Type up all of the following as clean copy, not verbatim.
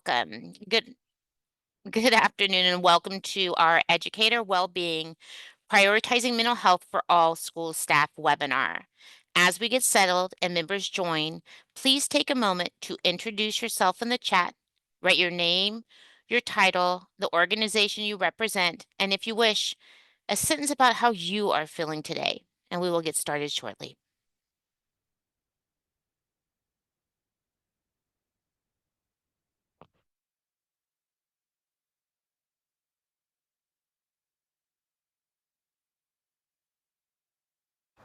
welcome. Good afternoon and welcome to our Educator Wellbeing Prioritizing Mental Health for All School Staff webinar. As we get settled and members join, please take a moment to introduce yourself in the chat, write your name, your title, the organization you represent, and if you wish, a sentence about how you are feeling today, and we will get started shortly.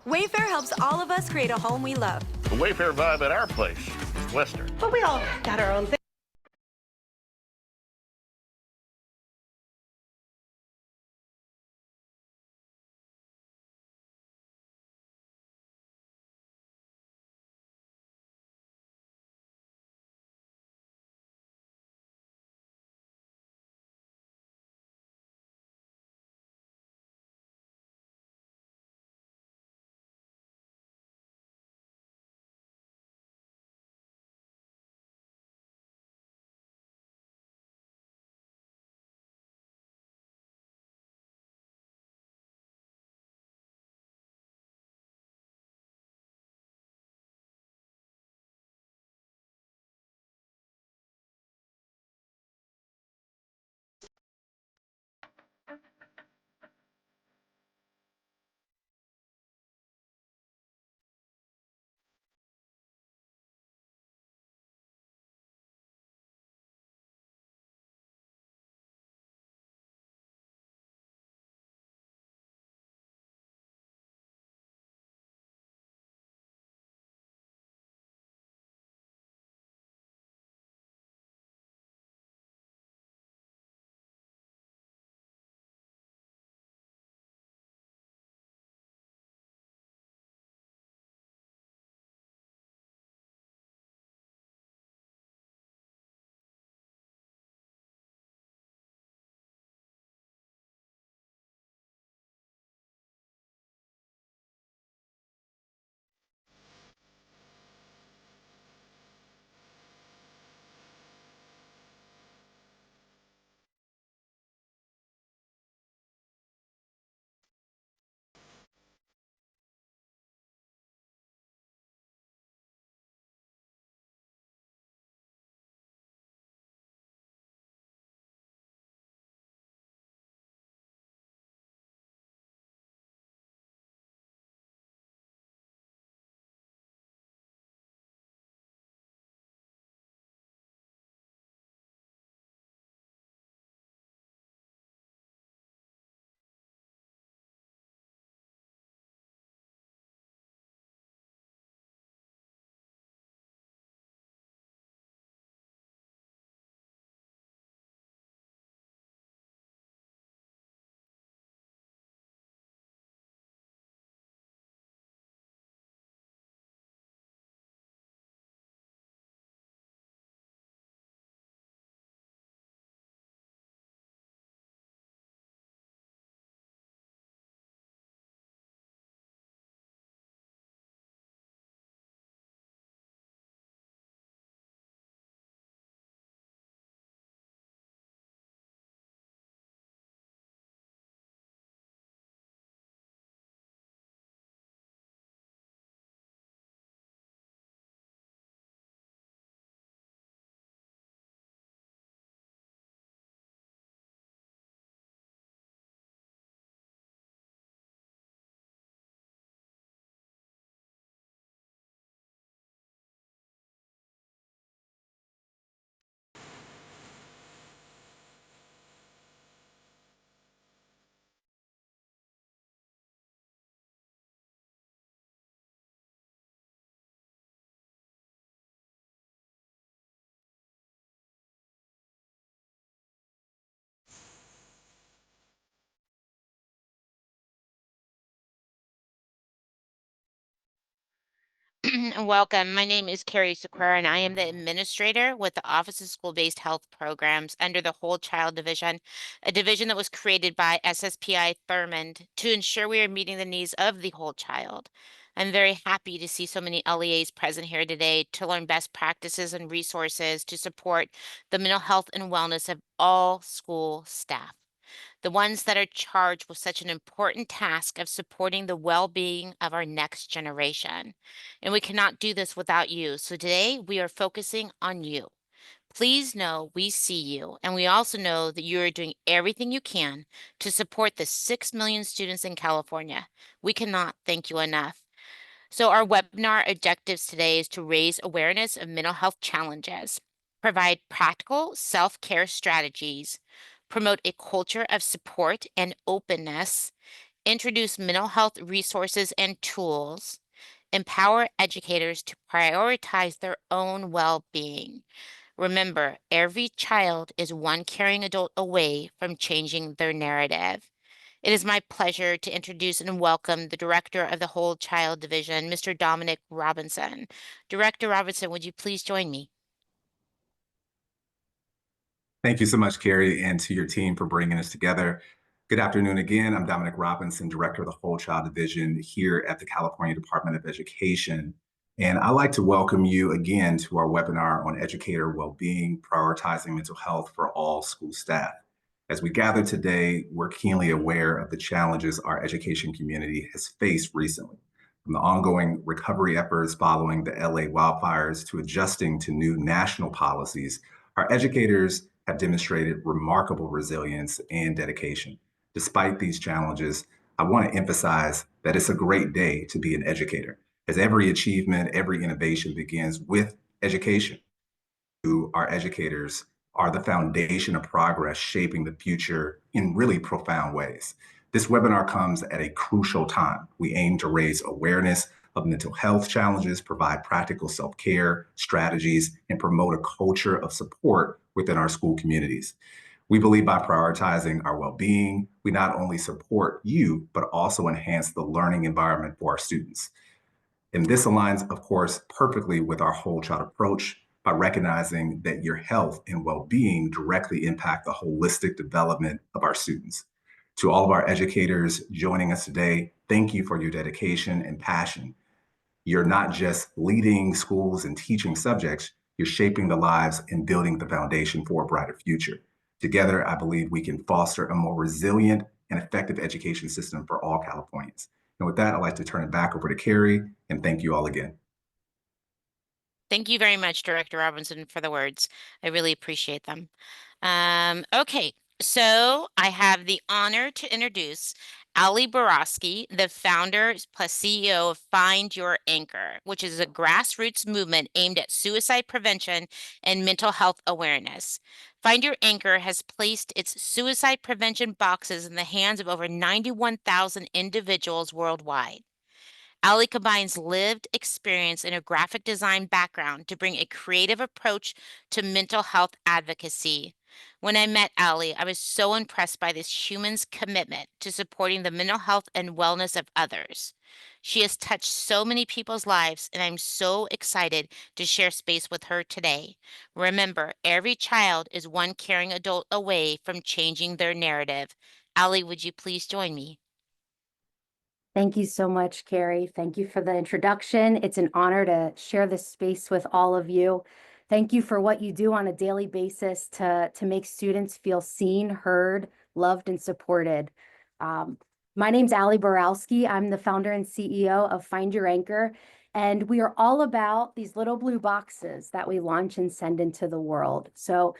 Wayfair helps all of us create a home we love. The Wayfair vibe at our place is Western. But we all got our own thing. Welcome. My name is Carrie Sequeira, and I am the administrator with the Office of School-Based Health Programs under the Whole Child Division, a division that was created by SSPI Thurmond to ensure we are meeting the needs of the whole child. I'm very happy to see so many LEAs present here today to learn best practices and resources to support the mental health and wellness of all school staff, the ones that are charged with such an important task of supporting the well being of our next generation. And we cannot do this without you. So today we are focusing on you. Please know we see you, and we also know that you are doing everything you can to support the 6 million students in California. We cannot thank you enough. So, our webinar objectives today is to raise awareness of mental health challenges, provide practical self care strategies, promote a culture of support and openness, introduce mental health resources and tools, empower educators to prioritize their own well being. Remember, every child is one caring adult away from changing their narrative. It is my pleasure to introduce and welcome the Director of the Whole Child Division, Mr. Dominic Robinson. Director Robinson, would you please join me? Thank you so much, Carrie, and to your team for bringing us together. Good afternoon again. I'm Dominic Robinson, Director of the Whole Child Division here at the California Department of Education. And I'd like to welcome you again to our webinar on educator well-being, prioritizing mental health for all school staff. As we gather today, we're keenly aware of the challenges our education community has faced recently, from the ongoing recovery efforts following the LA wildfires to adjusting to new national policies. Our educators have demonstrated remarkable resilience and dedication. Despite these challenges, I want to emphasize that it's a great day to be an educator, as every achievement, every innovation begins with education. Our educators are the foundation of progress, shaping the future in really profound ways. This webinar comes at a crucial time. We aim to raise awareness of mental health challenges, provide practical self-care strategies, and promote a culture of support within our school communities. We believe by prioritizing our well-being, we not only support you, but also enhance the learning environment for our students. And this aligns, of course, perfectly with our whole child approach by recognizing that your health and well-being directly impact the holistic development of our students. To all of our educators joining us today, thank you for your dedication and passion. You're not just leading schools and teaching subjects, you're shaping the lives and building the foundation for a brighter future. Together, I believe we can foster a more resilient and effective education system for all Californians. And with that, I'd like to turn it back over to Carrie, and thank you all again. Thank you very much, Director Robinson, for the words. I really appreciate them. Okay, so I have the honor to introduce Ali Borowski, the founder plus CEO of Find Your Anchor, which is a grassroots movement aimed at suicide prevention and mental health awareness. Find Your Anchor has placed its suicide prevention boxes in the hands of over 91,000 individuals worldwide. Ali combines lived experience and a graphic design background to bring a creative approach to mental health advocacy. When I met Ali, I was so impressed by this human's commitment to supporting the mental health and wellness of others. She has touched so many people's lives, and I'm so excited to share space with her today. Remember, every child is one caring adult away from changing their narrative. Ali, would you please join me? Thank you so much, Carrie. Thank you for the introduction. It's an honor to share this space with all of you. Thank you for what you do on a daily basis to make students feel seen, heard, loved, and supported. Um, my name's Ali Borowski. I'm the founder and CEO of Find Your Anchor, and we are all about these little blue boxes that we launch and send into the world. So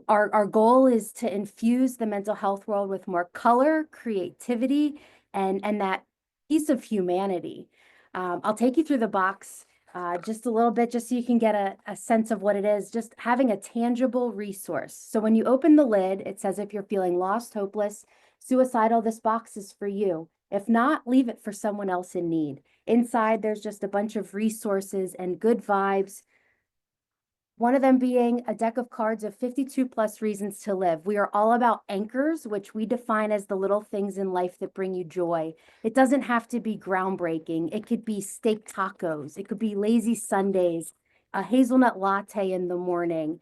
our goal is to infuse the mental health world with more color, creativity, and that piece of humanity. I'll take you through the box just a little bit, just so you can get a sense of what it is, just having a tangible resource. So when you open the lid, it says if you're feeling lost, hopeless, suicidal, this box is for you. If not, leave it for someone else in need. Inside, there's just a bunch of resources and good vibes. One of them being a deck of cards of 52 plus reasons to live. We are all about anchors, which we define as the little things in life that bring you joy. It doesn't have to be groundbreaking. It could be steak tacos. It could be lazy Sundays, a hazelnut latte in the morning.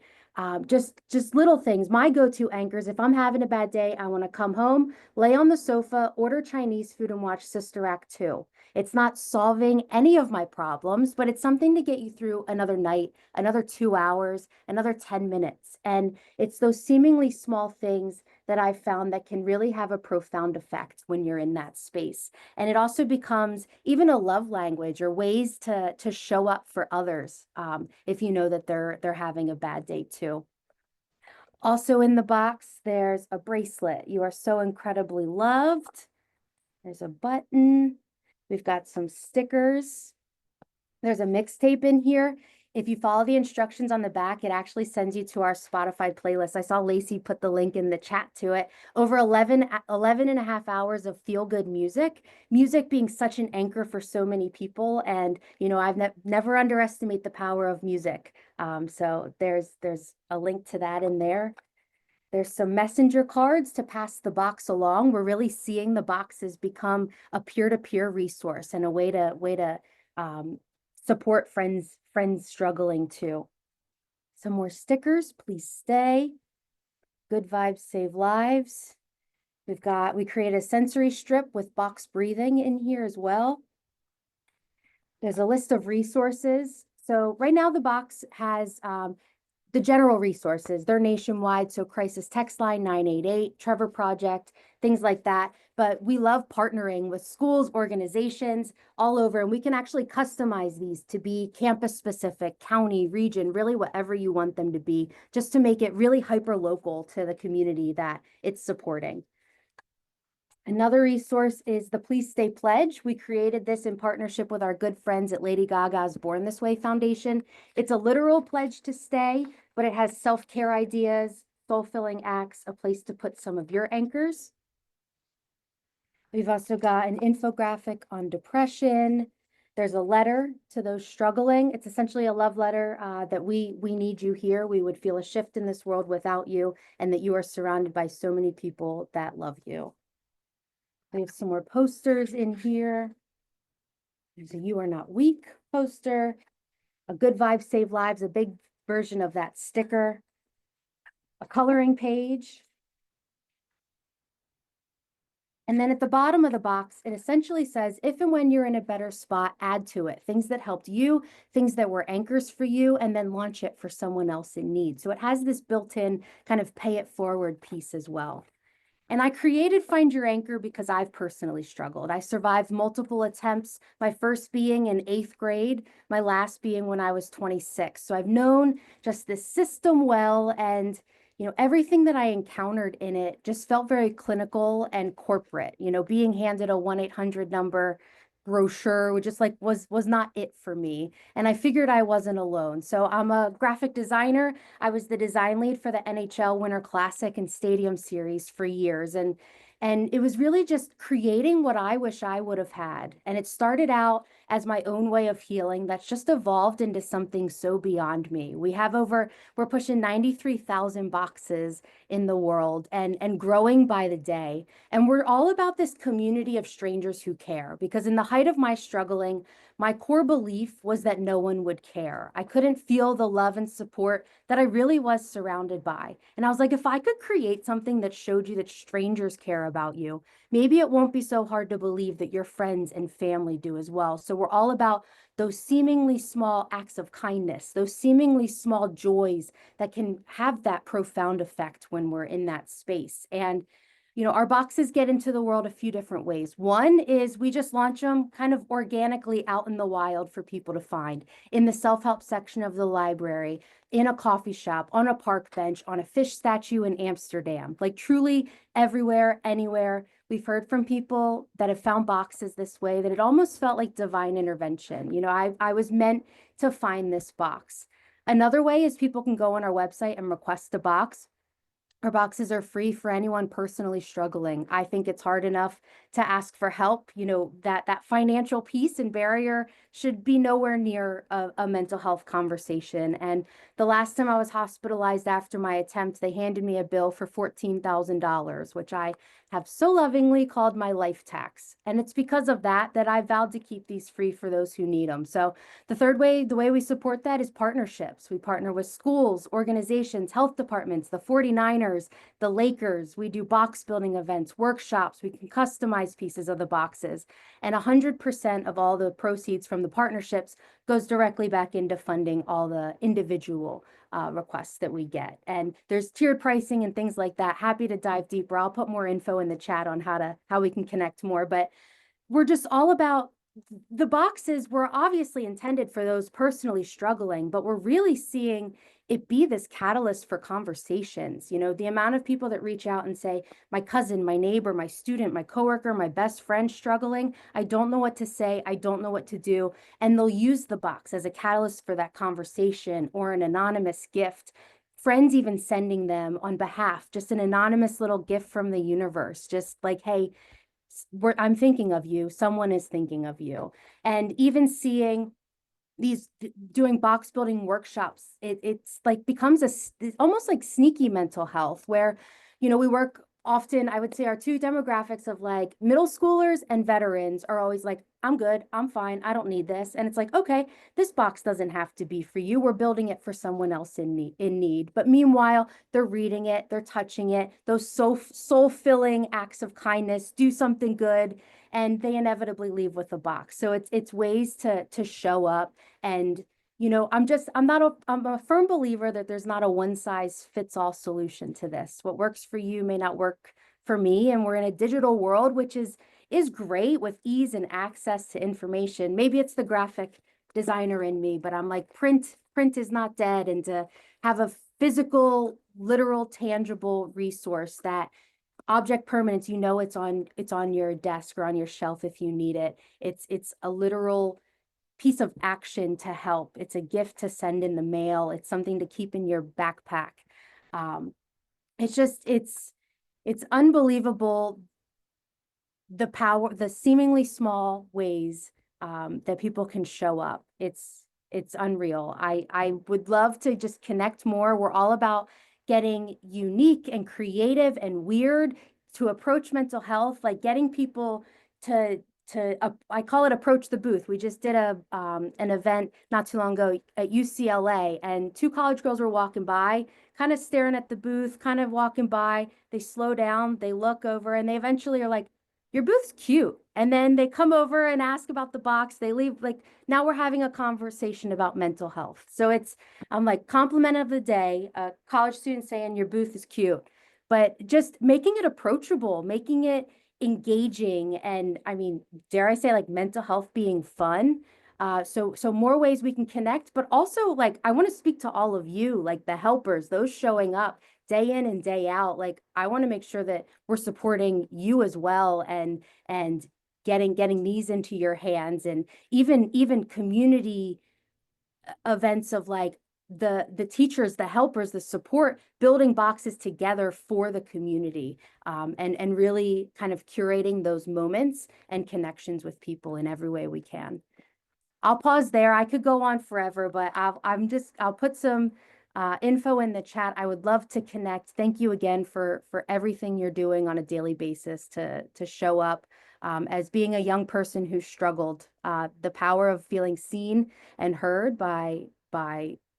Just little things. My go-to anchors, if I'm having a bad day, I want to come home, lay on the sofa, order Chinese food, and watch Sister Act 2. It's not solving any of my problems, but it's something to get you through another night, another 2 hours, another 10 minutes. And it's those seemingly small things that I've found that can really have a profound effect when you're in that space. And it also becomes even a love language or ways to show up for others, if you know that they're having a bad day too. Also in the box, there's a bracelet. You are so incredibly loved. There's a button. We've got some stickers. There's a mixtape in here. If you follow the instructions on the back, it actually sends you to our Spotify playlist. I saw Lacey put the link in the chat to it. Over 11 and a half hours of feel-good music being such an anchor for so many people. And, you know, I've never underestimate the power of music. So there's a link to that in there. There's some messenger cards to pass the box along. We're really seeing the boxes become a peer-to-peer resource and a way to support friends struggling too. Some more stickers, please stay. Good vibes save lives. We created a sensory strip with box breathing in here as well. There's a list of resources. So right now the box has the general resources. They're nationwide, so crisis text line 988, Trevor Project, things like that. But we love partnering with schools, organizations all over, and we can actually customize these to be campus specific, county, region, really whatever you want them to be, just to make it really hyper local to the community that it's supporting. Another resource is the Please Stay Pledge. We created this in partnership with our good friends at Lady Gaga's Born This Way Foundation. It's a literal pledge to stay, but it has self-care ideas, soul-filling acts, a place to put some of your anchors. We've also got an infographic on depression. There's a letter to those struggling. It's essentially a love letter that we need you here. We would feel a shift in this world without you, and that you are surrounded by so many people that love you. We have some more posters in here. There's a You Are Not Weak poster, a Good Vibes Save Lives, a big version of that sticker, a coloring page. And then at the bottom of the box, it essentially says, if and when you're in a better spot, add to it things that helped you, things that were anchors for you, and then launch it for someone else in need. So it has this built-in kind of pay it forward piece as well. And I created Find Your Anchor because I've personally struggled. I survived multiple attempts, my first being in 8th grade, my last being when I was 26. So I've known just this system well, and you know, everything that I encountered in it just felt very clinical and corporate. You know, being handed a 1-800 number brochure just like was not it for me. And I figured I wasn't alone. So I'm a graphic designer. I was the design lead for the NHL Winter Classic and Stadium Series for years. And it was really just creating what I wish I would have had. And it started out as my own way of healing that's just evolved into something so beyond me. We're pushing 93,000 boxes in the world and growing by the day. And we're all about this community of strangers who care, because in the height of my struggling, my core belief was that no one would care. I couldn't feel the love and support that I really was surrounded by. And I was like, if I could create something that showed you that strangers care about you, maybe it won't be so hard to believe that your friends and family do as well. So we're all about those seemingly small acts of kindness, those seemingly small joys that can have that profound effect when we're in that space. And you know, our boxes get into the world a few different ways. One is we just launch them kind of organically out in the wild for people to find in the self-help section of the library, in a coffee shop, on a park bench, on a fish statue in Amsterdam, like truly everywhere, anywhere. We've heard from people that have found boxes this way that it almost felt like divine intervention. You know, I was meant to find this box. Another way is people can go on our website and request a box. Our boxes are free for anyone personally struggling. I think it's hard enough to ask for help. You know, that financial piece and barrier should be nowhere near a mental health conversation. And the last time I was hospitalized after my attempt, they handed me a bill for $14,000, which I have so lovingly called my life tax. And it's because of that I vowed to keep these free for those who need them. So the way we support that is partnerships. We partner with schools, organizations, health departments, the 49ers, dinners, the Lakers. We do box building events, workshops. We can customize pieces of the boxes. And 100% of all the proceeds from the partnerships goes directly back into funding all the individual requests that we get. And there's tiered pricing and things like that. Happy to dive deeper. I'll put more info in the chat on how we can connect more. But we're just all about the boxes were obviously intended for those personally struggling, but we're really seeing it be this catalyst for conversations. You know, the amount of people that reach out and say, my cousin, my neighbor, my student, my coworker, my best friend struggling. I don't know what to say. I don't know what to do. And they'll use the box as a catalyst for that conversation or an anonymous gift. Friends even sending them on behalf, just an anonymous little gift from the universe, just like, hey, I'm thinking of you. Someone is thinking of you. And even seeing these doing box building workshops, it's like becomes it's almost like sneaky mental health where, you know, we work often, I would say our two demographics of like middle schoolers and veterans are always like, I'm good, I'm fine, I don't need this. And it's like, okay, this box doesn't have to be for you. We're building it for someone else in need. But meanwhile, they're reading it, they're touching it, those soul-filling acts of kindness, do something good, and they inevitably leave with a box. So it's ways to show up. And you know, I'm a firm believer that there's not a one size fits all solution to this. What works for you may not work for me. And we're in a digital world, which is great with ease and access to information. Maybe it's the graphic designer in me, but I'm like, print is not dead. And to have a physical, literal, tangible resource that object permanence, you know, it's on your desk or on your shelf if you need it. It's a literal piece of action to help. It's a gift to send in the mail. It's something to keep in your backpack. Um, it's just, it's unbelievable the power, the seemingly small ways that people can show up. It's unreal. I would love to just connect more. We're all about getting unique and creative and weird to approach mental health, like getting people to I call it approach the booth. We just did an event not too long ago at UCLA, and two college girls were walking by, kind of staring at the booth, kind of walking by. They slow down, they look over, and they eventually are like, your booth's cute. And then they come over and ask about the box. They leave, like, now we're having a conversation about mental health. So I'm like, compliment of the day, a college student saying your booth is cute, but just making it approachable, making it engaging. And I mean, dare I say, like, mental health being fun. So more ways we can connect, but also like, I want to speak to all of you, like the helpers, those showing up day in and day out. Like, I want to make sure that we're supporting you as well, and getting these into your hands, and even community events of like the teachers, the helpers, the support, building boxes together for the community, and really kind of curating those moments and connections with people in every way we can. I'll pause there. I could go on forever, but I'll put some info in the chat. I would love to connect. Thank you again for everything you're doing on a daily basis to show up as being a young person who struggled. The power of feeling seen and heard by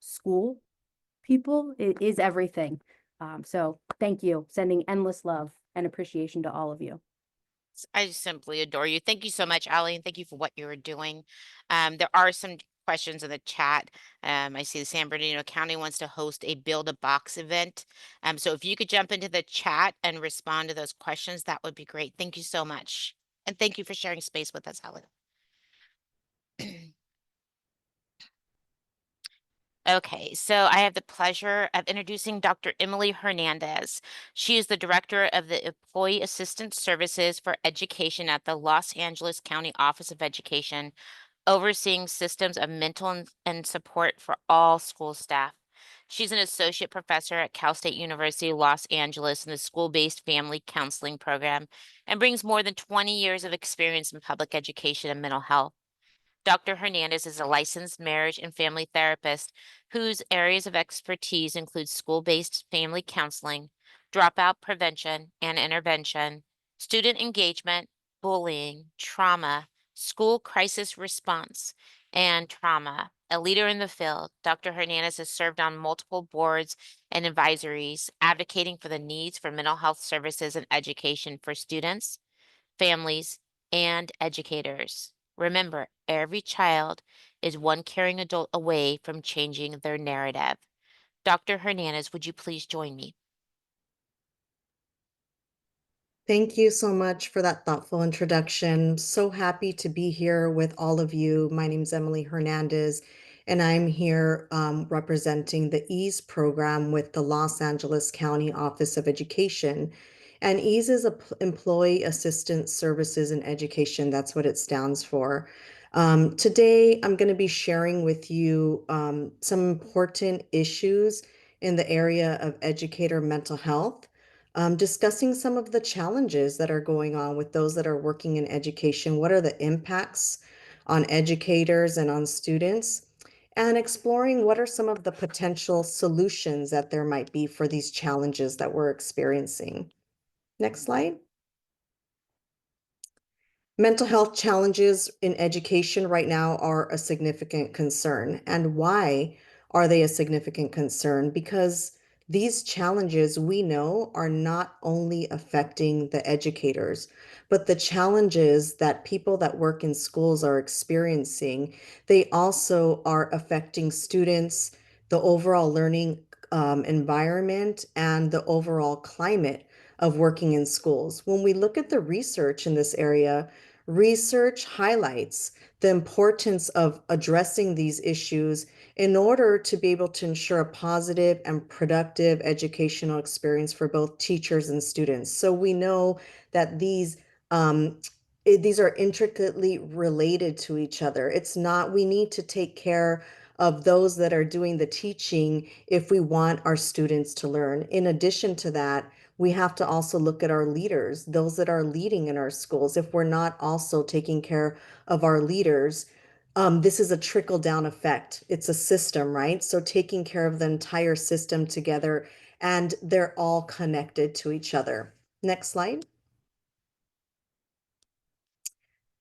school people is everything. So thank you. Sending endless love and appreciation to all of you. I simply adore you. Thank you so much, Allie, and thank you for what you are doing. There are some questions in the chat. I see the San Bernardino County wants to host a Build a Box event. So if you could jump into the chat and respond to those questions, that would be great. Thank you so much. And thank you for sharing space with us, Allie. Okay, so I have the pleasure of introducing Dr. Emily Hernandez. She is the director of the Employee Assistance Services for Education at the Los Angeles County Office of Education, overseeing systems of mental and support for all school staff. She's an associate professor at Cal State University, Los Angeles in the school-based family counseling program, and brings more than 20 years of experience in public education and mental health. Dr. Hernandez is a licensed marriage and family therapist whose areas of expertise include school-based family counseling, dropout prevention and intervention, student engagement, bullying, trauma, school crisis response, and trauma A leader in the field, Dr. Hernandez has served on multiple boards and advisories, advocating for the needs for mental health services and education for students, families, and educators. Remember, every child is one caring adult away from changing their narrative. Dr. Hernandez, would you please join me? Thank you so much for that thoughtful introduction. So happy to be here with all of you. My name is Emily Hernandez, and I'm here representing the EASE program with the Los Angeles County Office of Education. And EASE is Employee Assistance Services in Education. That's what it stands for. Today, I'm going to be sharing with you some important issues in the area of educator mental health, discussing some of the challenges that are going on with those that are working in education. What are the impacts on educators and on students? And exploring what are some of the potential solutions that there might be for these challenges that we're experiencing. Next slide. Mental health challenges in education right now are a significant concern. And why are they a significant concern? Because these challenges we know are not only affecting the educators, but the challenges that people that work in schools are experiencing, they also are affecting students, the overall learning environment, and the overall climate of working in schools. When we look at the research in this area, research highlights the importance of addressing these issues in order to be able to ensure a positive and productive educational experience for both teachers and students. So we know that um, these are intricately related to each other. It's not, we need to take care of those that are doing the teaching if we want our students to learn. In addition to that, we have to also look at our leaders, those that are leading in our schools. If we're not also taking care of our leaders, this is a trickle down effect. It's a system, right? So taking care of the entire system together, and they're all connected to each other. Next slide.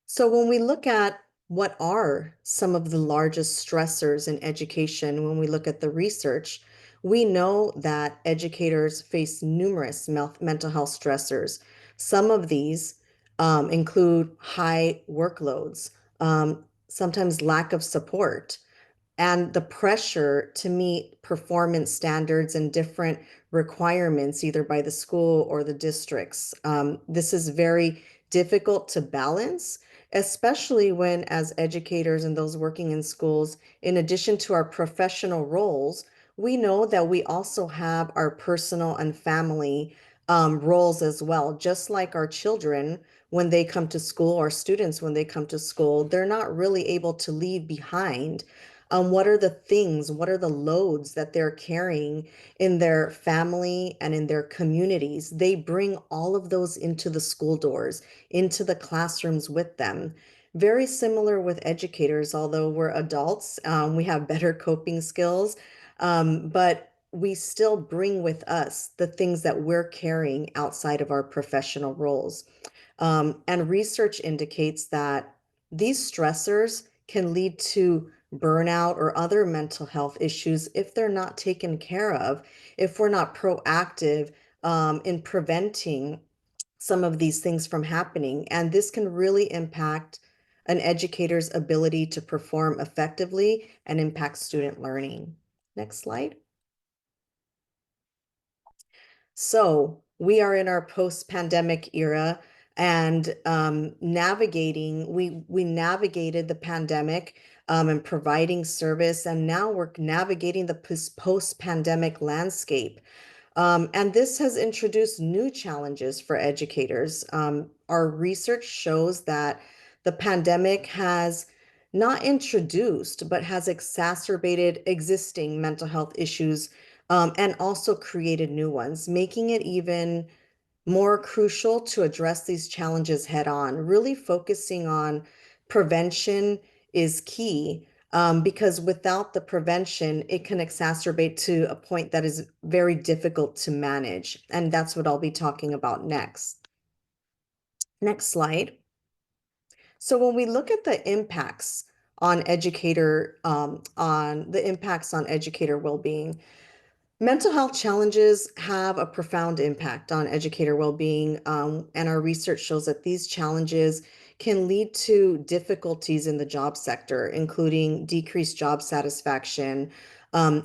So when we look at what are some of the largest stressors in education, when we look at the research, we know that educators face numerous mental health stressors. Some of these include high workloads, sometimes lack of support, and the pressure to meet performance standards and different requirements, either by the school or the districts. This is very difficult to balance, especially when, as educators and those working in schools, in addition to our professional roles, we know that we also have our personal and family roles as well. Just like our children, when they come to school, or students, when they come to school, they're not really able to leave behind what are the things, what are the loads that they're carrying in their family and in their communities? They bring all of those into the school doors, into the classrooms with them. Very similar with educators, although we're adults, we have better coping skills, but we still bring with us the things that we're carrying outside of our professional roles. And research indicates that these stressors can lead to burnout or other mental health issues if they're not taken care of, if we're not proactive in preventing some of these things from happening. And this can really impact an educator's ability to perform effectively and impact student learning. Next slide. So we are in our post-pandemic era, and we navigated the pandemic and providing service, and now we're navigating the post-pandemic landscape. And this has introduced new challenges for educators. Our research shows that the pandemic has not introduced, but has exacerbated existing mental health issues, and also created new ones, making it even more crucial to address these challenges head on. Really focusing on prevention is key, because without the prevention, it can exacerbate to a point that is very difficult to manage. And that's what I'll be talking about next. Next slide. So when we look at the impacts on educator, on the impacts on educator well-being. Mental health challenges have a profound impact on educator well-being, and our research shows that these challenges can lead to difficulties in the job sector, including decreased job satisfaction,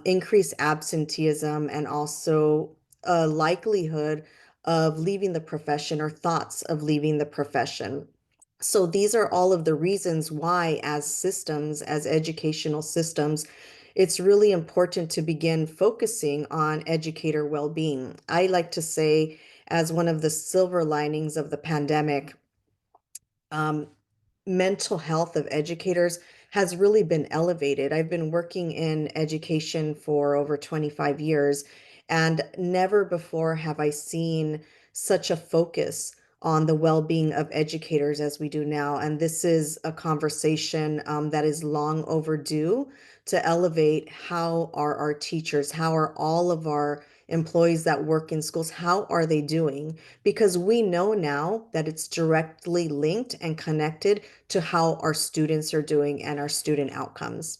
increased absenteeism, and also a likelihood of leaving the profession or thoughts of leaving the profession. So these are all of the reasons why, as systems, as educational systems, it's really important to begin focusing on educator well-being. I like to say, as one of the silver linings of the pandemic, um, mental health of educators has really been elevated. I've been working in education for over 25 years, and never before have I seen such a focus on the well-being of educators as we do now. And this is a conversation that is long overdue to elevate how are our teachers, how are all of our employees that work in schools, how are they doing? Because we know now that it's directly linked and connected to how our students are doing and our student outcomes.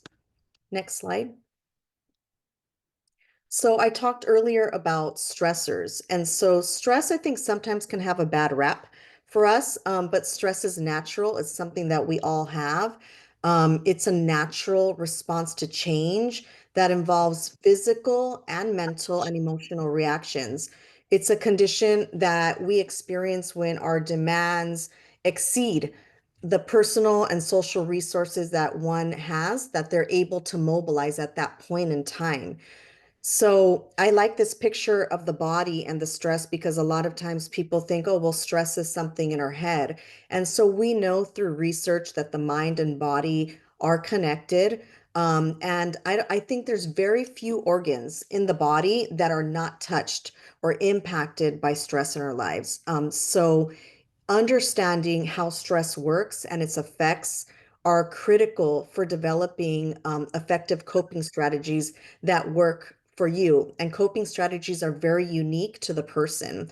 Next slide. So I talked earlier about stressors. And so stress, I think, sometimes can have a bad rap for us, but stress is natural. It's something that we all have. It's a natural response to change that involves physical and mental and emotional reactions. It's a condition that we experience when our demands exceed the personal and social resources that one has that they're able to mobilize at that point in time. So I like this picture of the body and the stress because a lot of times people think, oh, well, stress is something in our head. And so we know through research that the mind and body are connected. And I think there's very few organs in the body that are not touched or impacted by stress in our lives. So understanding how stress works and its effects are critical for developing effective coping strategies that work for you. And coping strategies are very unique to the person.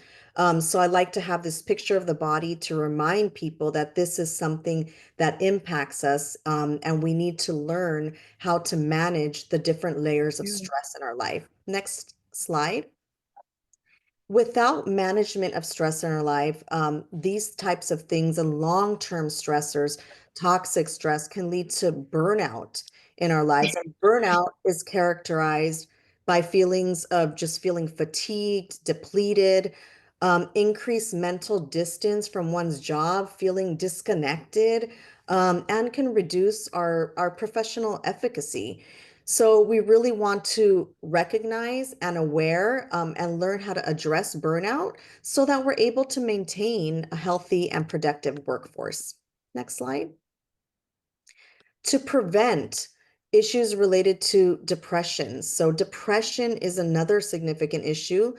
So I like to have this picture of the body to remind people that this is something that impacts us, and we need to learn how to manage the different layers of stress in our life. Next slide. Without management of stress in our life, these types of things and long-term stressors, toxic stress, can lead to burnout in our lives. And burnout is characterized by feelings of just feeling fatigued, depleted, increased mental distance from one's job, feeling disconnected, and can reduce our professional efficacy. So we really want to recognize and aware, and learn how to address burnout so that we're able to maintain a healthy and productive workforce. Next slide. To prevent issues related to depression. So depression is another significant issue,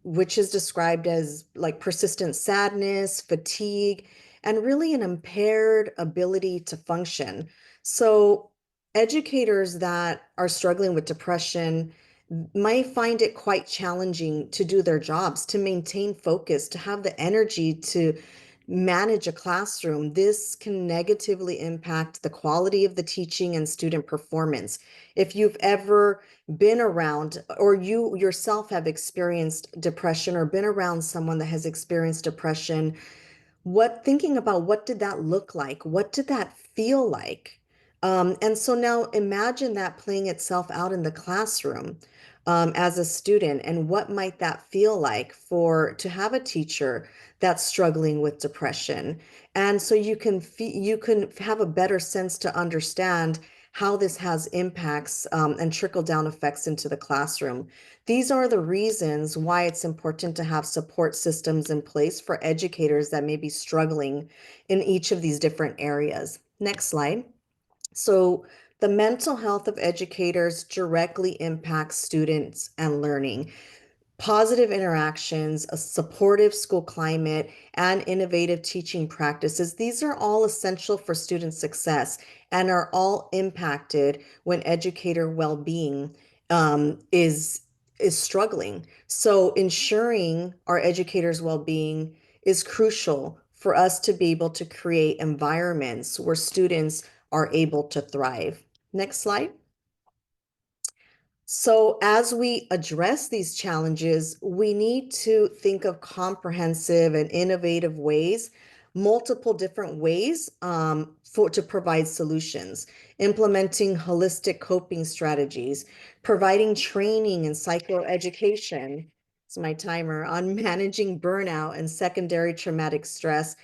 which is described as like persistent sadness, fatigue, and really an impaired ability to function. So educators that are struggling with depression might find it quite challenging to do their jobs, to maintain focus, to have the energy to manage a classroom. This can negatively impact the quality of the teaching and student performance. If you've ever been around or you yourself have experienced depression or been around someone that has experienced depression, thinking about what did that look like? What did that feel like? And so now imagine that playing itself out in the classroom, as a student, and what might that feel like to have a teacher that's struggling with depression. And so you can have a better sense to understand how this has impacts, and trickle down effects into the classroom. These are the reasons why it's important to have support systems in place for educators that may be struggling in each of these different areas. Next slide. So the mental health of educators directly impacts students and learning. Positive interactions, a supportive school climate, and innovative teaching practices, these are all essential for student success and are all impacted when educator well-being, is struggling. So ensuring our educators' well-being is crucial for us to be able to create environments where students are able to thrive. Next slide. So, as we address these challenges, we need to think of comprehensive and innovative ways, multiple different ways to provide solutions, implementing holistic coping strategies, providing training and psychoeducation. It's my timer on managing burnout and secondary traumatic stress,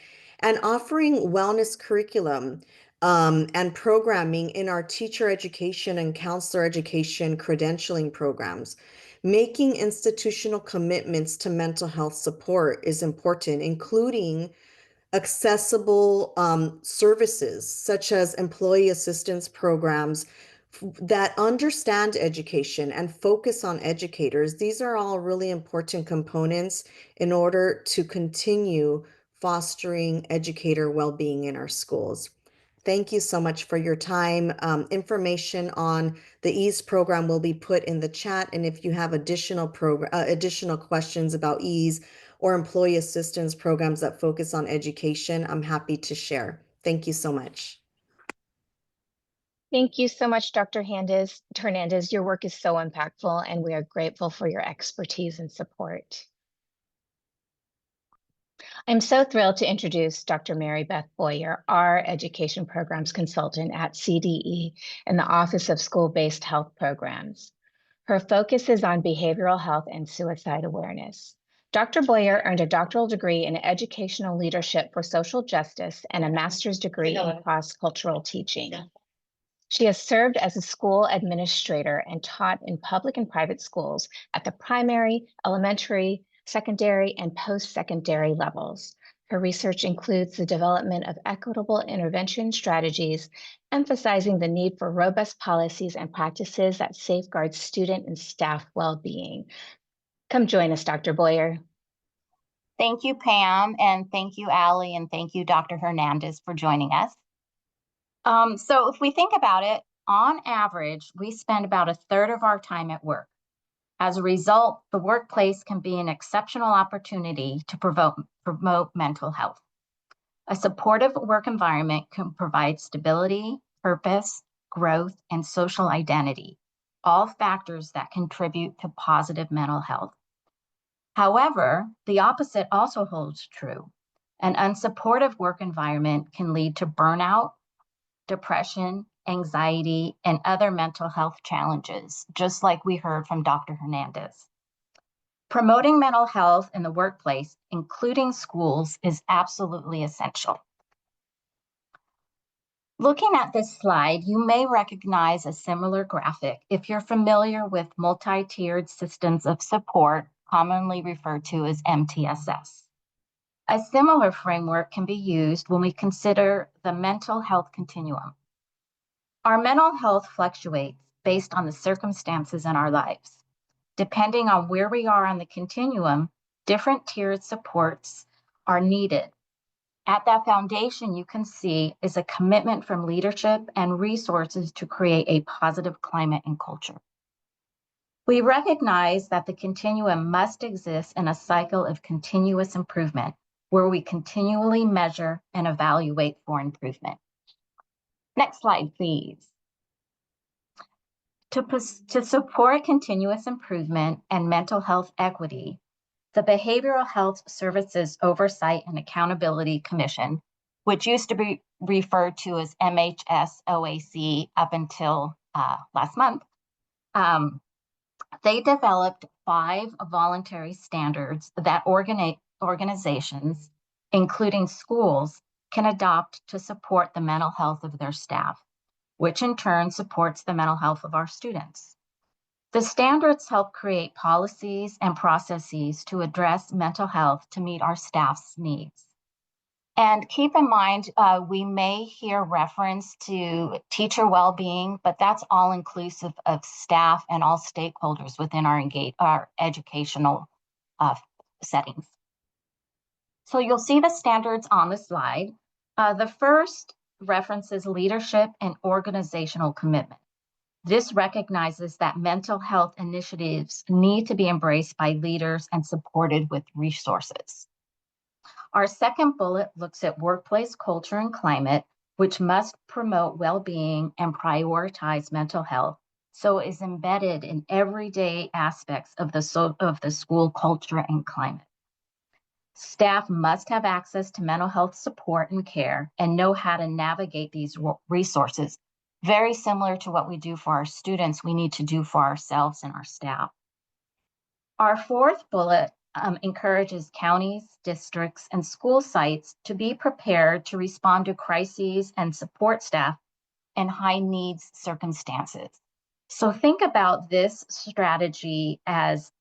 and offering wellness curriculum and programming in our teacher education and counselor education credentialing programs. Making institutional commitments to mental health support is important, including accessible services such as employee assistance programs that understand education and focus on educators. These are all really important components in order to continue fostering educator well-being in our schools. Thank you so much for your time. Information on the EASE program will be put in the chat. And if you have additional questions about EASE or employee assistance programs that focus on education, I'm happy to share. Thank you so much. Thank you so much, Dr. Hernandez. Your work is so impactful, and we are grateful for your expertise and support. I'm so thrilled to introduce Dr. Mary Beth Boyer, our Education Programs Consultant at CDE in the Office of School-Based Health Programs. Her focus is on behavioral health and suicide awareness. Dr. Boyer earned a doctoral degree in educational leadership for social justice and a master's degree in cross-cultural teaching. She has served as a school administrator and taught in public and private schools at the primary, elementary, secondary, and post-secondary levels. Her research includes the development of equitable intervention strategies, emphasizing the need for robust policies and practices that safeguard student and staff well-being. Come join us, Dr. Boyer. Thank you, Pam, and thank you, Allie, and thank you, Dr. Hernandez, for joining us. So if we think about it, on average, we spend about a third of our time at work. As a result, the workplace can be an exceptional opportunity to promote mental health. A supportive work environment can provide stability, purpose, growth, and social identity, all factors that contribute to positive mental health. However, the opposite also holds true. An unsupportive work environment can lead to burnout, depression, anxiety, and other mental health challenges, just like we heard from Dr. Hernandez. Promoting mental health in the workplace, including schools, is absolutely essential. Looking at this slide, you may recognize a similar graphic if you're familiar with multi-tiered systems of support, commonly referred to as MTSS. A similar framework can be used when we consider the mental health continuum. Our mental health fluctuates based on the circumstances in our lives. Depending on where we are on the continuum, different tiered supports are needed. At that foundation, you can see is a commitment from leadership and resources to create a positive climate and culture. We recognize that the continuum must exist in a cycle of continuous improvement, where we continually measure and evaluate for improvement. Next slide, please. To support continuous improvement and mental health equity, the Behavioral Health Services Oversight and Accountability Commission, which used to be referred to as MHS-OAC up until last month, they developed 5 voluntary standards that organizations, including schools, can adopt to support the mental health of their staff, which in turn supports the mental health of our students. The standards help create policies and processes to address mental health to meet our staff's needs. And keep in mind, we may hear reference to teacher well-being, but that's all inclusive of staff and all stakeholders within our educational settings. So you'll see the standards on the slide. The first references leadership and organizational commitment. This recognizes that mental health initiatives need to be embraced by leaders and supported with resources. Our second bullet looks at workplace culture and climate, which must promote well-being and prioritize mental health, so it is embedded in everyday aspects of the school culture and climate. Staff must have access to mental health support and care and know how to navigate these resources. Very similar to what we do for our students, we need to do for ourselves and our staff. Our fourth bullet encourages counties, districts, and school sites to be prepared to respond to crises and support staff in high needs circumstances. So think about this strategy as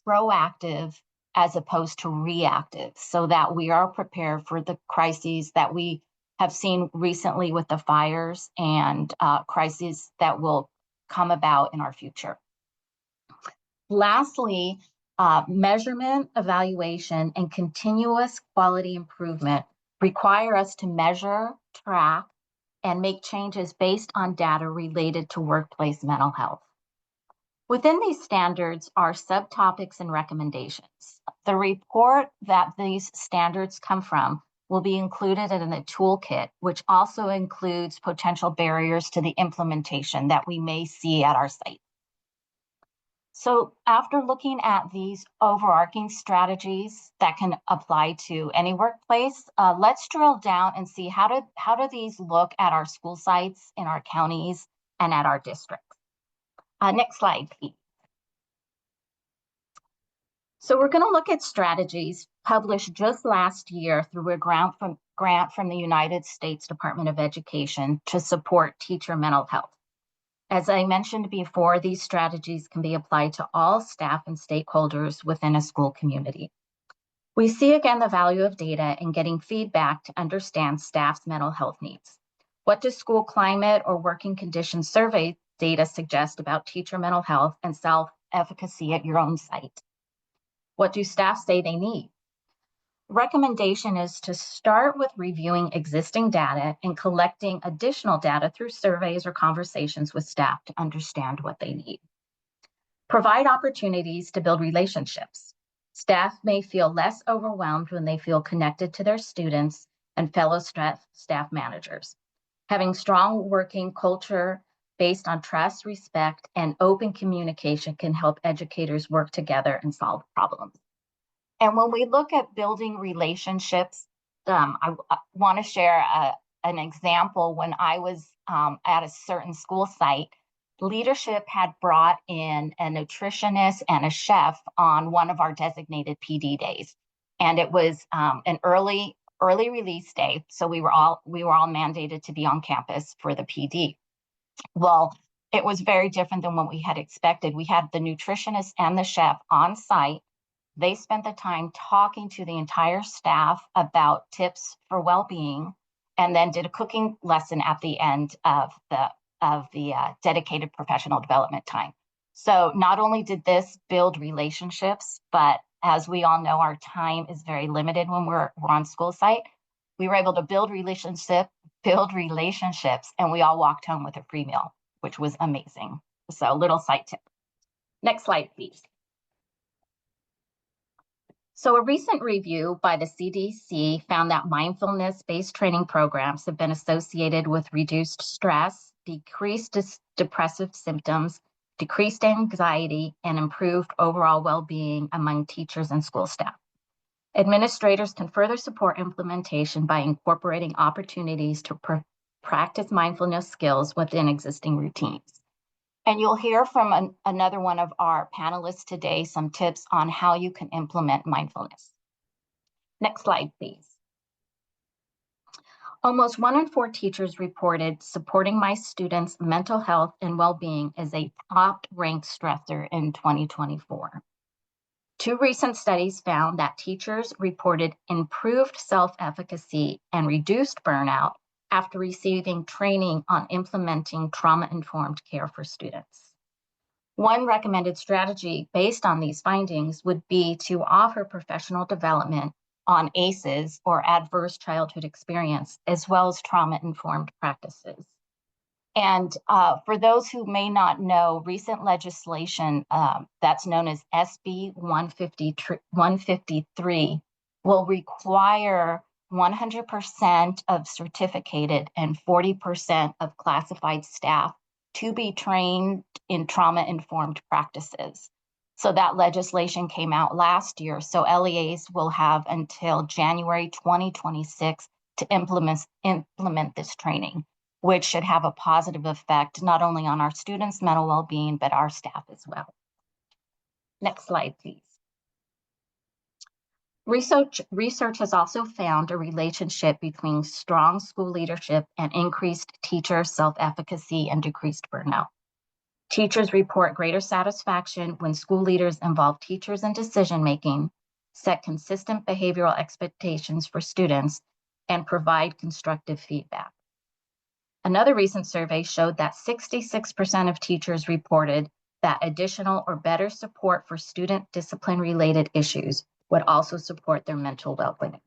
proactive as opposed to reactive, so that we are prepared for the crises that we have seen recently with the fires and crises that will come about in our future. Lastly, measurement, evaluation, and continuous quality improvement require us to measure, track, and make changes based on data related to workplace mental health. Within these standards are subtopics and recommendations. The report that these standards come from will be included in the toolkit, which also includes potential barriers to the implementation that we may see at our site. So after looking at these overarching strategies that can apply to any workplace, let's drill down and see how do these look at our school sites, in our counties, and at our districts. Next slide, please. So we're going to look at strategies published just last year through a grant from the United States Department of Education to support teacher mental health. As I mentioned before, these strategies can be applied to all staff and stakeholders within a school community. We see again the value of data in getting feedback to understand staff's mental health needs. What does school climate or working conditions survey data suggest about teacher mental health and self-efficacy at your own site? What do staff say they need? Recommendation is to start with reviewing existing data and collecting additional data through surveys or conversations with staff to understand what they need. Provide opportunities to build relationships. Staff may feel less overwhelmed when they feel connected to their students and fellow staff managers. Having strong working culture based on trust, respect, and open communication can help educators work together and solve problems. And when we look at building relationships, I want to share an example. When I was at a certain school site, leadership had brought in a nutritionist and a chef on one of our designated PD days. And it was an early release day. So we were all mandated to be on campus for the PD. Well, it was very different than what we had expected. We had the nutritionist and the chef on site. They spent the time talking to the entire staff about tips for well-being, and then did a cooking lesson at the end of the dedicated professional development time. So not only did this build relationships, but as we all know, our time is very limited when we're on school site. We were able to build relationships, and we all walked home with a free meal, which was amazing. So little site tip. Next slide, please. So a recent review by the CDC found that mindfulness-based training programs have been associated with reduced stress, decreased depressive symptoms, decreased anxiety, and improved overall well-being among teachers and school staff. Administrators can further support implementation by incorporating opportunities to practice mindfulness skills within existing routines. And you'll hear from another one of our panelists today some tips on how you can implement mindfulness. Next slide, please. Almost 1 in 4 teachers reported supporting my students' mental health and well-being as a top-ranked stressor in 2024. 2 recent studies found that teachers reported improved self-efficacy and reduced burnout after receiving training on implementing trauma-informed care for students. One recommended strategy based on these findings would be to offer professional development on ACEs, or adverse childhood experience, as well as trauma-informed practices. And for those who may not know, recent legislation that's known as SB 153 will require 100% of certificated and 40% of classified staff to be trained in trauma-informed practices. So that legislation came out last year. So LEAs will have until January 2026 to implement this training, which should have a positive effect not only on our students' mental well-being, but our staff as well. Next slide, please. Research has also found a relationship between strong school leadership and increased teacher self-efficacy and decreased burnout. Teachers report greater satisfaction when school leaders involve teachers in decision-making, set consistent behavioral expectations for students, and provide constructive feedback. Another recent survey showed that 66% of teachers reported that additional or better support for student discipline-related issues would also support their mental well-being.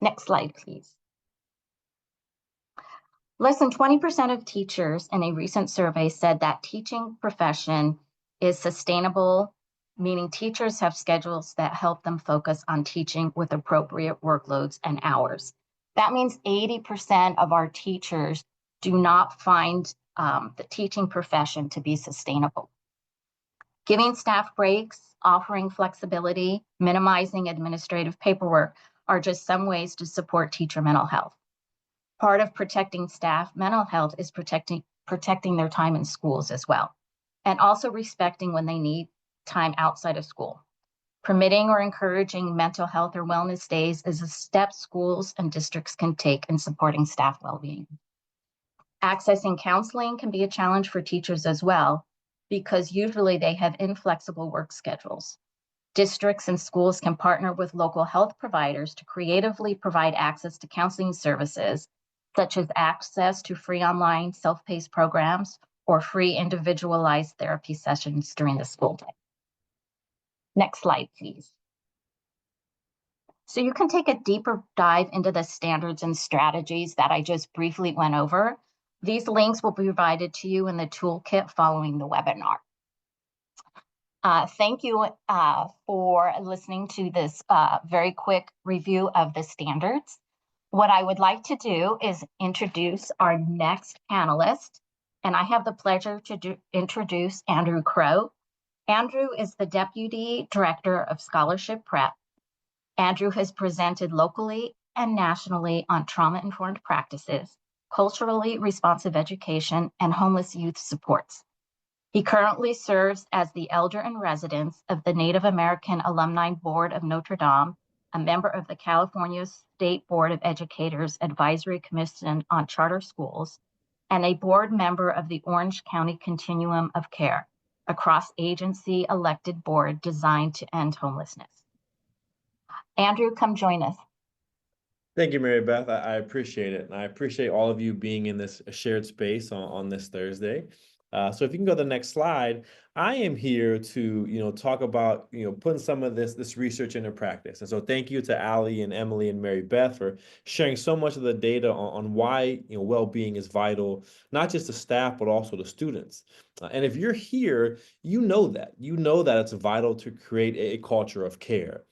Next slide, please. Less than 20% of teachers in a recent survey said that teaching profession is sustainable, meaning teachers have schedules that help them focus on teaching with appropriate workloads and hours. That means 80% of our teachers do not find the teaching profession to be sustainable. Giving staff breaks, offering flexibility, minimizing administrative paperwork are just some ways to support teacher mental health. Part of protecting staff mental health is protecting their time in schools as well, and also respecting when they need time outside of school. Permitting or encouraging mental health or wellness days is a step schools and districts can take in supporting staff well-being. Accessing counseling can be a challenge for teachers as well, because usually they have inflexible work schedules. Districts and schools can partner with local health providers to creatively provide access to counseling services, such as access to free online self-paced programs or free individualized therapy sessions during the school day. Next slide, please. So you can take a deeper dive into the standards and strategies that I just briefly went over. These links will be provided to you in the toolkit following the webinar. Thank you for listening to this very quick review of the standards. What I would like to do is introduce our next panelist, and I have the pleasure to introduce Andrew Crow. Andrew is the Deputy Director of Scholarship Prep. Andrew has presented locally and nationally on trauma-informed practices, culturally responsive education, and homeless youth supports. He currently serves as the Elder in Residence of the Native American Alumni Board of Notre Dame, a member of the California State Board of Educators Advisory Commission on Charter Schools, and a board member of the Orange County Continuum of Care, a cross-agency elected board designed to end homelessness. Andrew, come join us. Thank you, Mary Beth. I appreciate it. And I appreciate all of you being in this shared space on this Thursday. So if you can go to the next slide, I am here to, talk about, putting some of this research into practice. And so thank you to Allie and Emily and Mary Beth for sharing so much of the data on why, well-being is vital, not just to staff, but also to students. And if you're here, you know that it's vital to create a culture of care.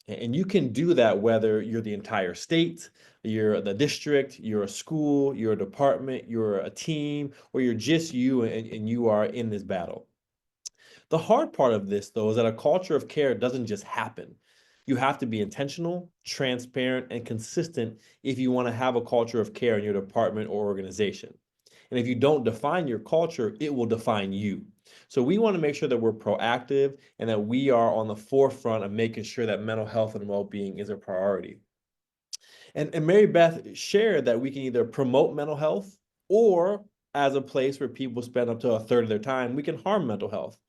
And you can do that whether you're the entire state, you're the district, you're a school, you're a department, you're a team, or you're just you and you are in this battle. The hard part of this, though, is that a culture of care doesn't just happen. You have to be intentional, transparent, and consistent if you want to have a culture of care in your department or organization. And if you don't define your culture, it will define you. So we want to make sure that we're proactive and that we are on the forefront of making sure that mental health and well-being is a priority. And Mary Beth shared that we can either promote mental health or as a place where people spend up to a third of their time, we can harm mental health.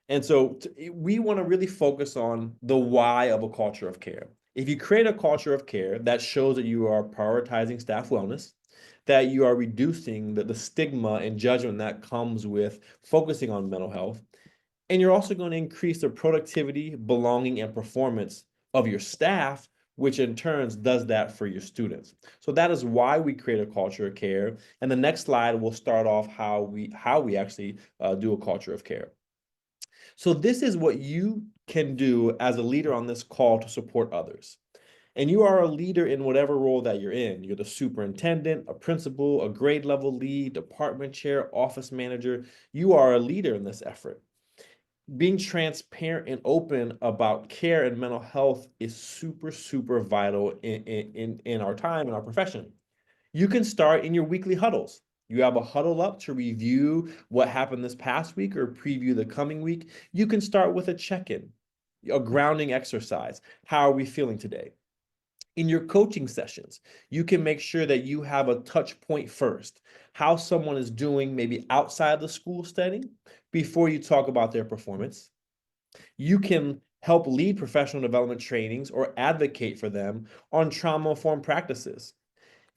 And so we want to really focus on the why of a culture of care. If you create a culture of care that shows that you are prioritizing staff wellness, that you are reducing the stigma and judgment that comes with focusing on mental health, and you're also going to increase the productivity, belonging, and performance of your staff, which in turn does that for your students. So that is why we create a culture of care. And the next slide will start off how we actually do a culture of care. So this is what you can do as a leader on this call to support others. And you are a leader in whatever role that you're in. You're the superintendent, a principal, a grade level lead, department chair, office manager. You are a leader in this effort. Being transparent and open about care and mental health is super, super vital in our time, in our profession. You can start in your weekly huddles. You have a huddle up to review what happened this past week or preview the coming week. You can start with a check-in, a grounding exercise. How are we feeling today? In your coaching sessions, you can make sure that you have a touch point first, how someone is doing maybe outside the school setting before you talk about their performance. You can help lead professional development trainings or advocate for them on trauma-informed practices.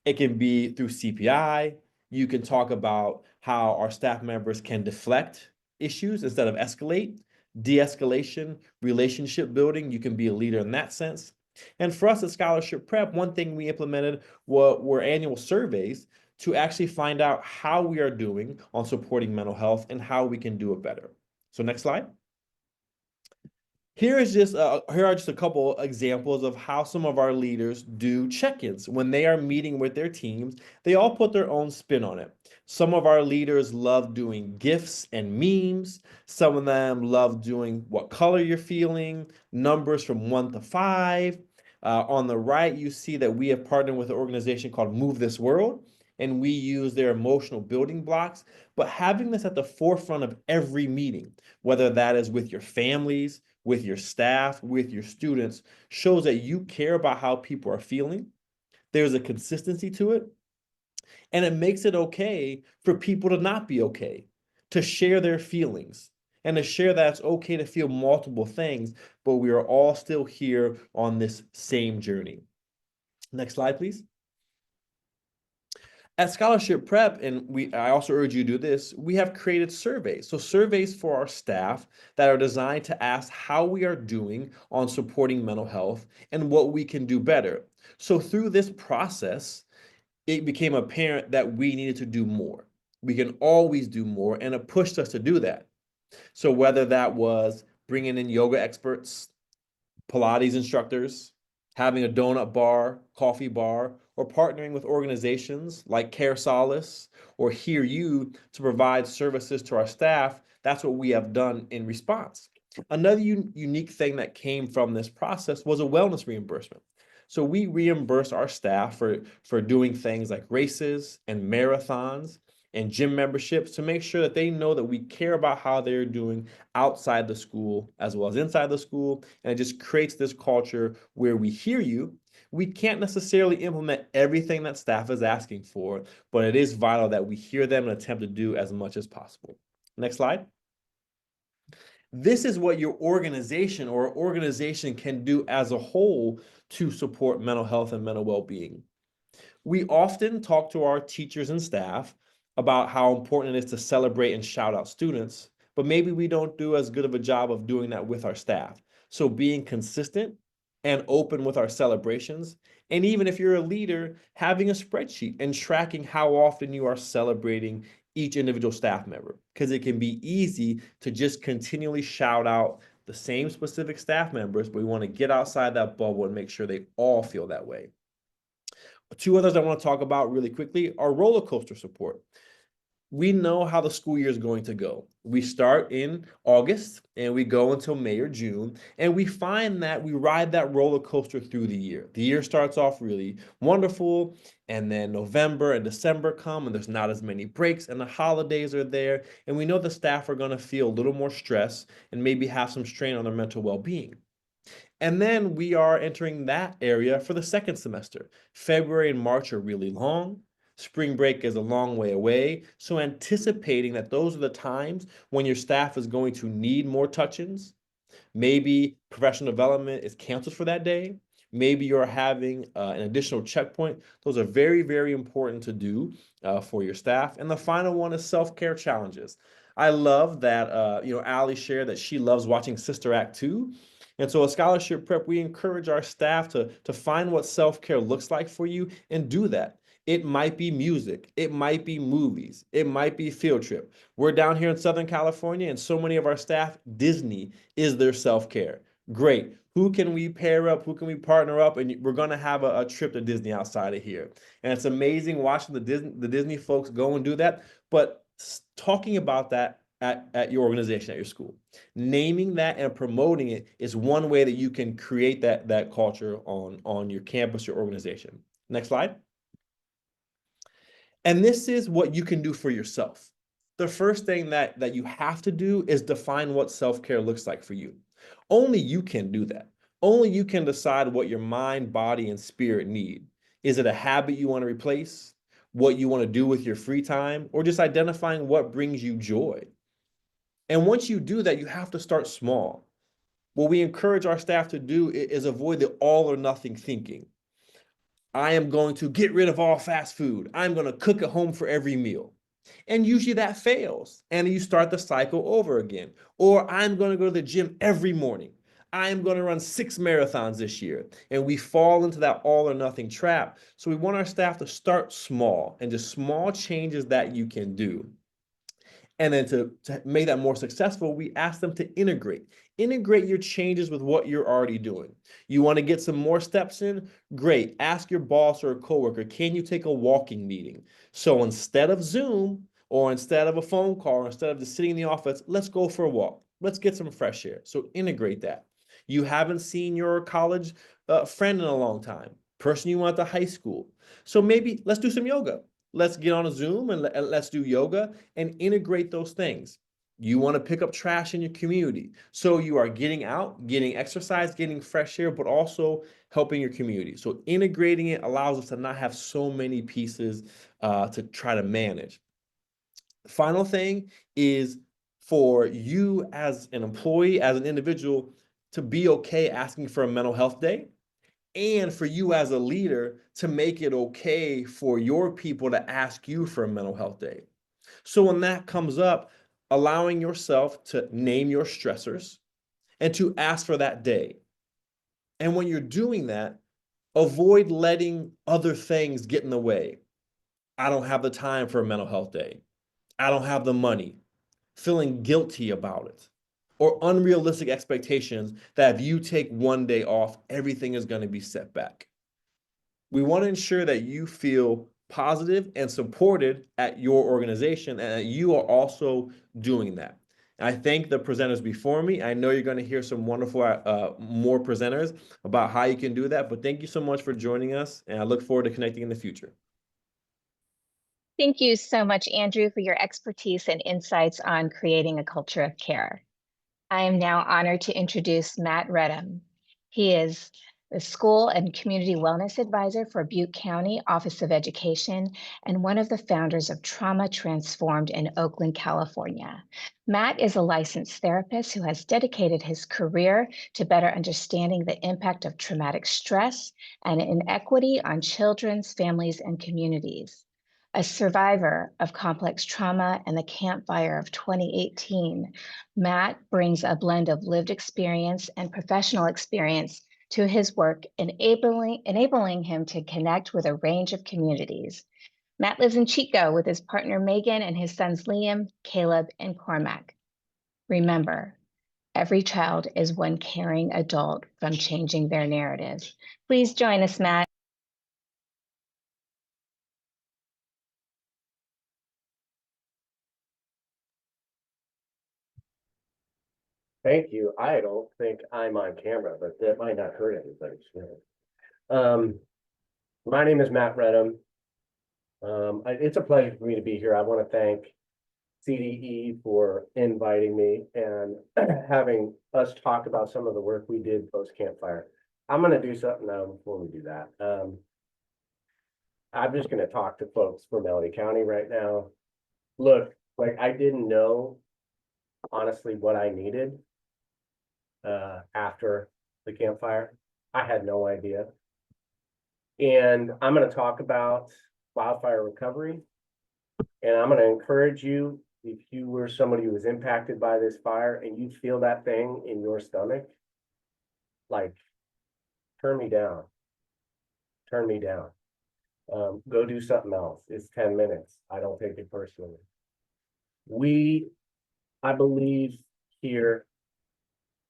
It can be through CPI. You can talk about how our staff members can deflect issues instead of escalate, de-escalation, relationship building. You can be a leader in that sense. And for us at Scholarship Prep, one thing we implemented were annual surveys to actually find out how we are doing on supporting mental health and how we can do it better. So next slide. Here are just a couple examples of how some of our leaders do check-ins. When they are meeting with their teams, they all put their own spin on it. Some of our leaders love doing GIFs and memes. Some of them love doing what color you're feeling, numbers from 1 to 5. On the right, you see that we have partnered with an organization called Move This World, and we use their emotional building blocks. But having this at the forefront of every meeting, whether that is with your families, with your staff, with your students, shows that you care about how people are feeling. There's a consistency to it. And it makes it okay for people to not be okay, to share their feelings, and to share that it's okay to feel multiple things, but we are all still here on this same journey. Next slide, please. At Scholarship Prep, and I also urge you to do this, we have created surveys. So surveys for our staff that are designed to ask how we are doing on supporting mental health and what we can do better. So through this process, it became apparent that we needed to do more. We can always do more, and it pushed us to do that. So whether that was bringing in yoga experts, Pilates instructors, having a donut bar, coffee bar, or partnering with organizations like Care Solace or Hear You to provide services to our staff, that's what we have done in response. Another unique thing that came from this process was a wellness reimbursement. So we reimburse our staff for doing things like races and marathons and gym memberships to make sure that they know that we care about how they're doing outside the school as well as inside the school. And it just creates this culture where we hear you. We can't necessarily implement everything that staff is asking for, but it is vital that we hear them and attempt to do as much as possible. Next slide. This is what your organization can do as a whole to support mental health and mental well-being. We often talk to our teachers and staff about how important it is to celebrate and shout out students, but maybe we don't do as good of a job of doing that with our staff. So being consistent and open with our celebrations, and even if you're a leader, having a spreadsheet and tracking how often you are celebrating each individual staff member, because it can be easy to just continually shout out the same specific staff members, but we want to get outside that bubble and make sure they all feel that way. Two others I want to talk about really quickly are roller coaster support. We know how the school year is going to go. We start in August and we go until May or June, and we find that we ride that roller coaster through the year. The year starts off really wonderful, and then November and December come, and there's not as many breaks, and the holidays are there, and we know the staff are going to feel a little more stress and maybe have some strain on their mental well-being. And then we are entering that area for the second semester. February and March are really long. Spring break is a long way away. So anticipating that those are the times when your staff is going to need more touch-ins. Maybe professional development is canceled for that day. Maybe you're having an additional checkpoint. Those are very, very important to do for your staff. And the final one is self-care challenges. I love that, Allie shared that she loves watching Sister Act 2. And so at Scholarship Prep, we encourage our staff to find what self-care looks like for you and do that. It might be music. It might be movies. It might be field trip. We're down here in Southern California, and so many of our staff, Disney is their self-care. Great. Who can we pair up? Who can we partner up? And we're going to have a trip to Disney outside of here. And it's amazing watching the Disney folks go and do that. But talking about that at your organization, at your school, naming that and promoting it is one way that you can create that culture on your campus, your organization. Next slide. And this is what you can do for yourself. The first thing that you have to do is define what self-care looks like for you. Only you can do that. Only you can decide what your mind, body, and spirit need. Is it a habit you want to replace? What you want to do with your free time? Or just identifying what brings you joy? And once you do that, you have to start small. What we encourage our staff to do is avoid the all or nothing thinking. I am going to get rid of all fast food. I'm going to cook at home for every meal. And usually that fails. And you start the cycle over again. Or I'm going to go to the gym every morning. I'm going to run 6 marathons this year. And we fall into that all or nothing trap. So we want our staff to start small and just small changes that you can do. And then to make that more successful, we ask them to integrate. Integrate your changes with what you're already doing. You want to get some more steps in? Great. Ask your boss or a coworker, can you take a walking meeting? So instead of Zoom or instead of a phone call, or instead of just sitting in the office, let's go for a walk. Let's get some fresh air. So integrate that. You haven't seen your college friend in a long time, person you went to high school. So maybe let's do some yoga. Let's get on a Zoom and let's do yoga and integrate those things. You want to pick up trash in your community. So you are getting out, getting exercise, getting fresh air, but also helping your community. So integrating it allows us to not have so many pieces to try to manage. Final thing is for you as an employee, as an individual, to be okay asking for a mental health day, and for you as a leader to make it okay for your people to ask you for a mental health day. So when that comes up, allowing yourself to name your stressors and to ask for that day. And when you're doing that, avoid letting other things get in the way. I don't have the time for a mental health day. I don't have the money. Feeling guilty about it. Or unrealistic expectations that if you take one day off, everything is going to be set back. We want to ensure that you feel positive and supported at your organization and that you are also doing that. I thank the presenters before me. I know you're going to hear some wonderful more presenters about how you can do that, but thank you so much for joining us, and I look forward to connecting in the future. Thank you so much, Andrew, for your expertise and insights on creating a culture of care. I am now honored to introduce Matt Redham. He is the School and Community Wellness Advisor for Butte County Office of Education and one of the founders of Trauma Transformed in Oakland, California. Matt is a licensed therapist who has dedicated his career to better understanding the impact of traumatic stress and inequity on children's, families, and communities. A survivor of complex trauma and the Camp Fire of 2018, Matt brings a blend of lived experience and professional experience to his work, enabling him to connect with a range of communities. Matt lives in Chico with his partner Megan and his sons Liam, Caleb, and Cormac. Remember, every child is one caring adult from changing their narrative. Please join us, Matt. Thank you. I don't think I'm on camera, but that might not hurt anybody. My name is Matt Redham. It's a pleasure for me to be here. I want to thank CDE for inviting me and having us talk about some of the work we did post campfire. I'm going to do something now before we do that. I'm just going to talk to folks from LA County right now. Look, like I didn't know honestly what I needed after the campfire. I had no idea. And I'm going to talk about wildfire recovery. And I'm going to encourage you, if you were somebody who was impacted by this fire and you feel that thing in your stomach, like, turn me down. Turn me down. Go do something else. It's 10 minutes. I don't take it personally. I believe here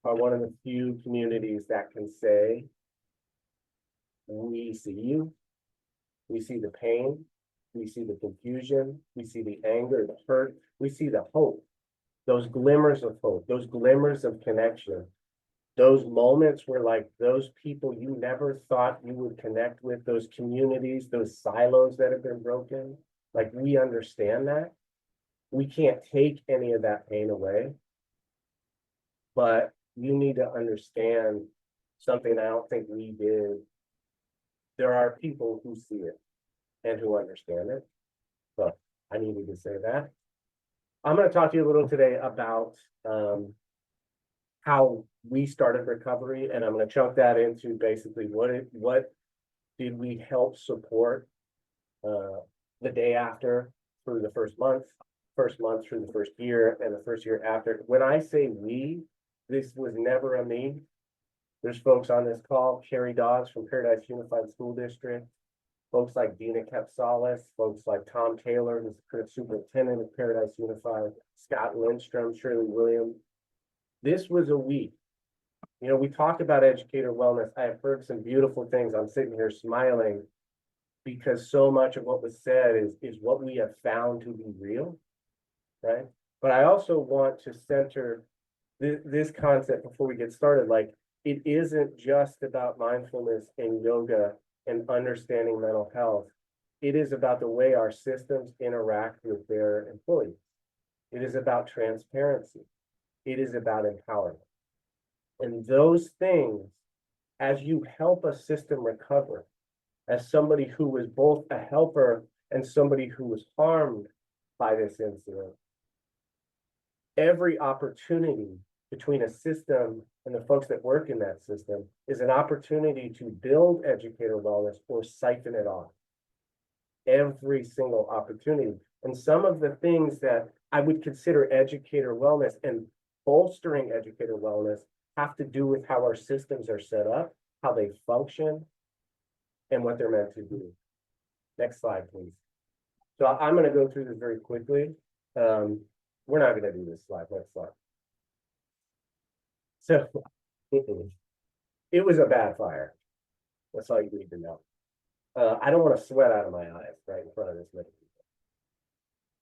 are one of the few communities that can say, we see you, we see the pain, we see the confusion, we see the anger, the hurt, we see the hope, those glimmers of hope, those glimmers of connection, those moments where like those people you never thought you would connect with, those communities, those silos that have been broken, like we understand that. We can't take any of that pain away, but you need to understand something I don't think we did. There are people who see it and who understand it. So I needed to say that. I'm going to talk to you a little today about how we started recovery, and I'm going to chunk that into basically what did we help support the day after through the first month through the first year, and the first year after. When I say we, this was never a me. There's folks on this call, Carrie Dawes from Paradise Unified School District, folks like Dina Kepsalis, folks like Tom Taylor, who's the current superintendent of Paradise Unified, Scott Lindstrom, Shirley Williams. This was a we. You know, we talked about educator wellness. I have heard some beautiful things. I'm sitting here smiling because so much of what was said is what we have found to be real, right? But I also want to center this concept before we get started. Like, it isn't just about mindfulness and yoga and understanding mental health. It is about the way our systems interact with their employees. It is about transparency. It is about empowerment. And those things, as you help a system recover, as somebody who was both a helper and somebody who was harmed by this incident, every opportunity between a system and the folks that work in that system is an opportunity to build educator wellness or siphon it off. Every single opportunity. And some of the things that I would consider educator wellness and bolstering educator wellness have to do with how our systems are set up, how they function, and what they're meant to do. Next slide, please. So I'm going to go through this very quickly. We're not going to do this slide. Next slide. So it was a bad fire. That's all you need to know. I don't want to sweat out of my eyes right in front of this many people.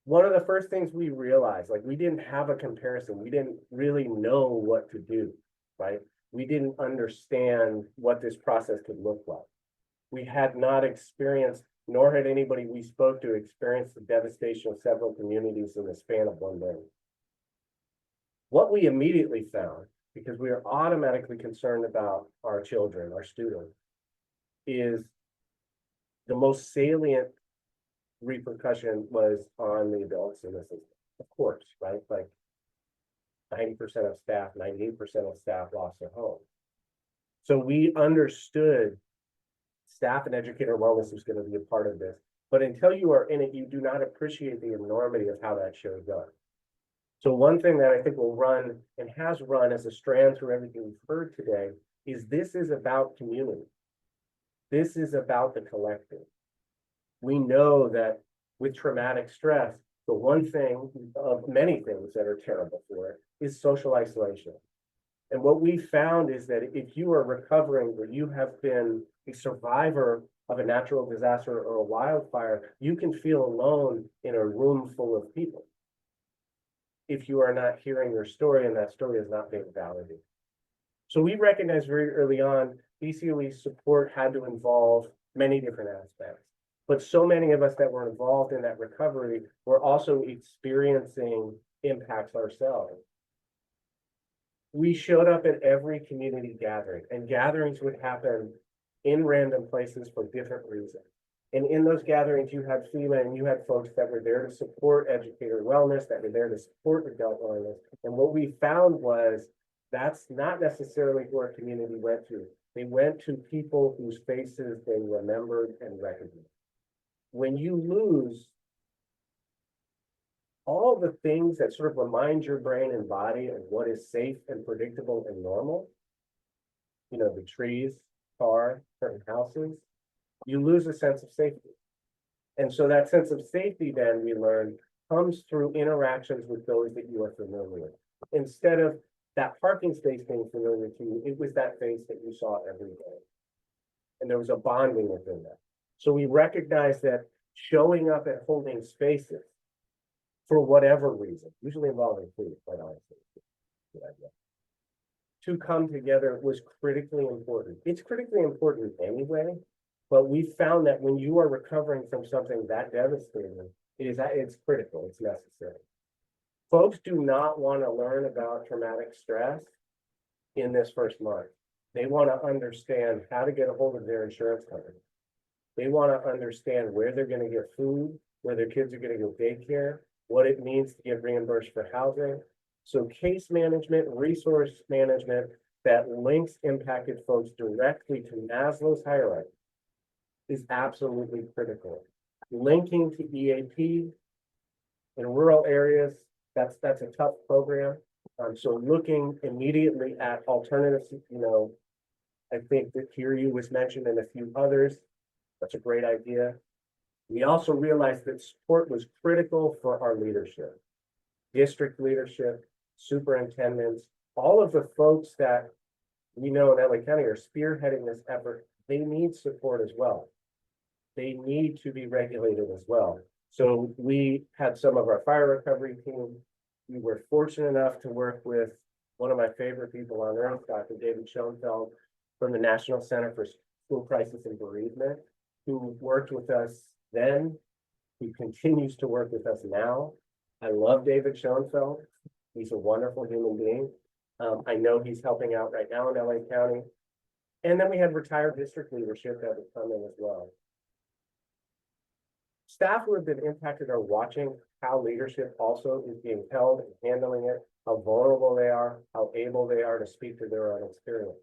One of the first things we realized, like, we didn't have a comparison. We didn't really know what to do, right? We didn't understand what this process could look like. We had not experienced, nor had anybody we spoke to experienced the devastation of several communities in the span of one day. What we immediately found, because we are automatically concerned about our children, our students, is the most salient repercussion was on the adults in the system. Of course, right? Like 90% of staff, 98% of staff lost their home. So we understood staff and educator wellness was going to be a part of this. But until you are in it, you do not appreciate the enormity of how that shows up. So one thing that I think will run and has run as a strand through everything we've heard today is this is about community. This is about the collective. We know that with traumatic stress, the one thing of many things that are terrible for it is social isolation. And what we found is that if you are recovering or you have been a survivor of a natural disaster or a wildfire, you can feel alone in a room full of people if you are not hearing your story and that story is not being validated. So we recognized very early on, BCOE support had to involve many different aspects. But so many of us that were involved in that recovery were also experiencing impacts ourselves. We showed up at every community gathering, and gatherings would happen in random places for different reasons. And in those gatherings, you had FEMA and you had folks that were there to support educator wellness, that were there to support adult wellness. And what we found was that's not necessarily who our community went to. They went to people whose faces they remembered and recognized. When you lose all the things that sort of remind your brain and body of what is safe and predictable and normal, you know, the trees, car, certain houses, you lose a sense of safety. And so that sense of safety, then we learned, comes through interactions with those that you are familiar with. Instead of That parking space being familiar to you, it was that face that you saw every day. And there was a bonding within that. So we recognized that showing up at holding spaces for whatever reason, usually involving food, quite honestly, to come together was critically important. It's critically important anyway, but we found that when you are recovering from something that devastating, it's critical, it's necessary. Folks do not want to learn about traumatic stress in this first month. They want to understand how to get a hold of their insurance company. They want to understand where they're going to get food, where their kids are going to go daycare, what it means to get reimbursed for housing. So case management, resource management that links impacted folks directly to Maslow's hierarchy is absolutely critical. Linking to EAP in rural areas, that's a tough program. So looking immediately at alternatives, I think that Kiryu was mentioned and a few others. That's a great idea. We also realized that support was critical for our leadership, district leadership, superintendents, all of the folks that we know in LA County are spearheading this effort. They need support as well. They need to be regulated as well. So we had some of our fire recovery team. We were fortunate enough to work with one of my favorite people on earth, Dr. David Schoenfeld from the National Center for School Crisis and Bereavement, who worked with us then, who continues to work with us now. I love David Schoenfeld. He's a wonderful human being. I know he's helping out right now in LA County. And then we had retired district leadership that would come in as well. Staff who have been impacted are watching how leadership also is being held and handling it, how vulnerable they are, how able they are to speak to their own experience.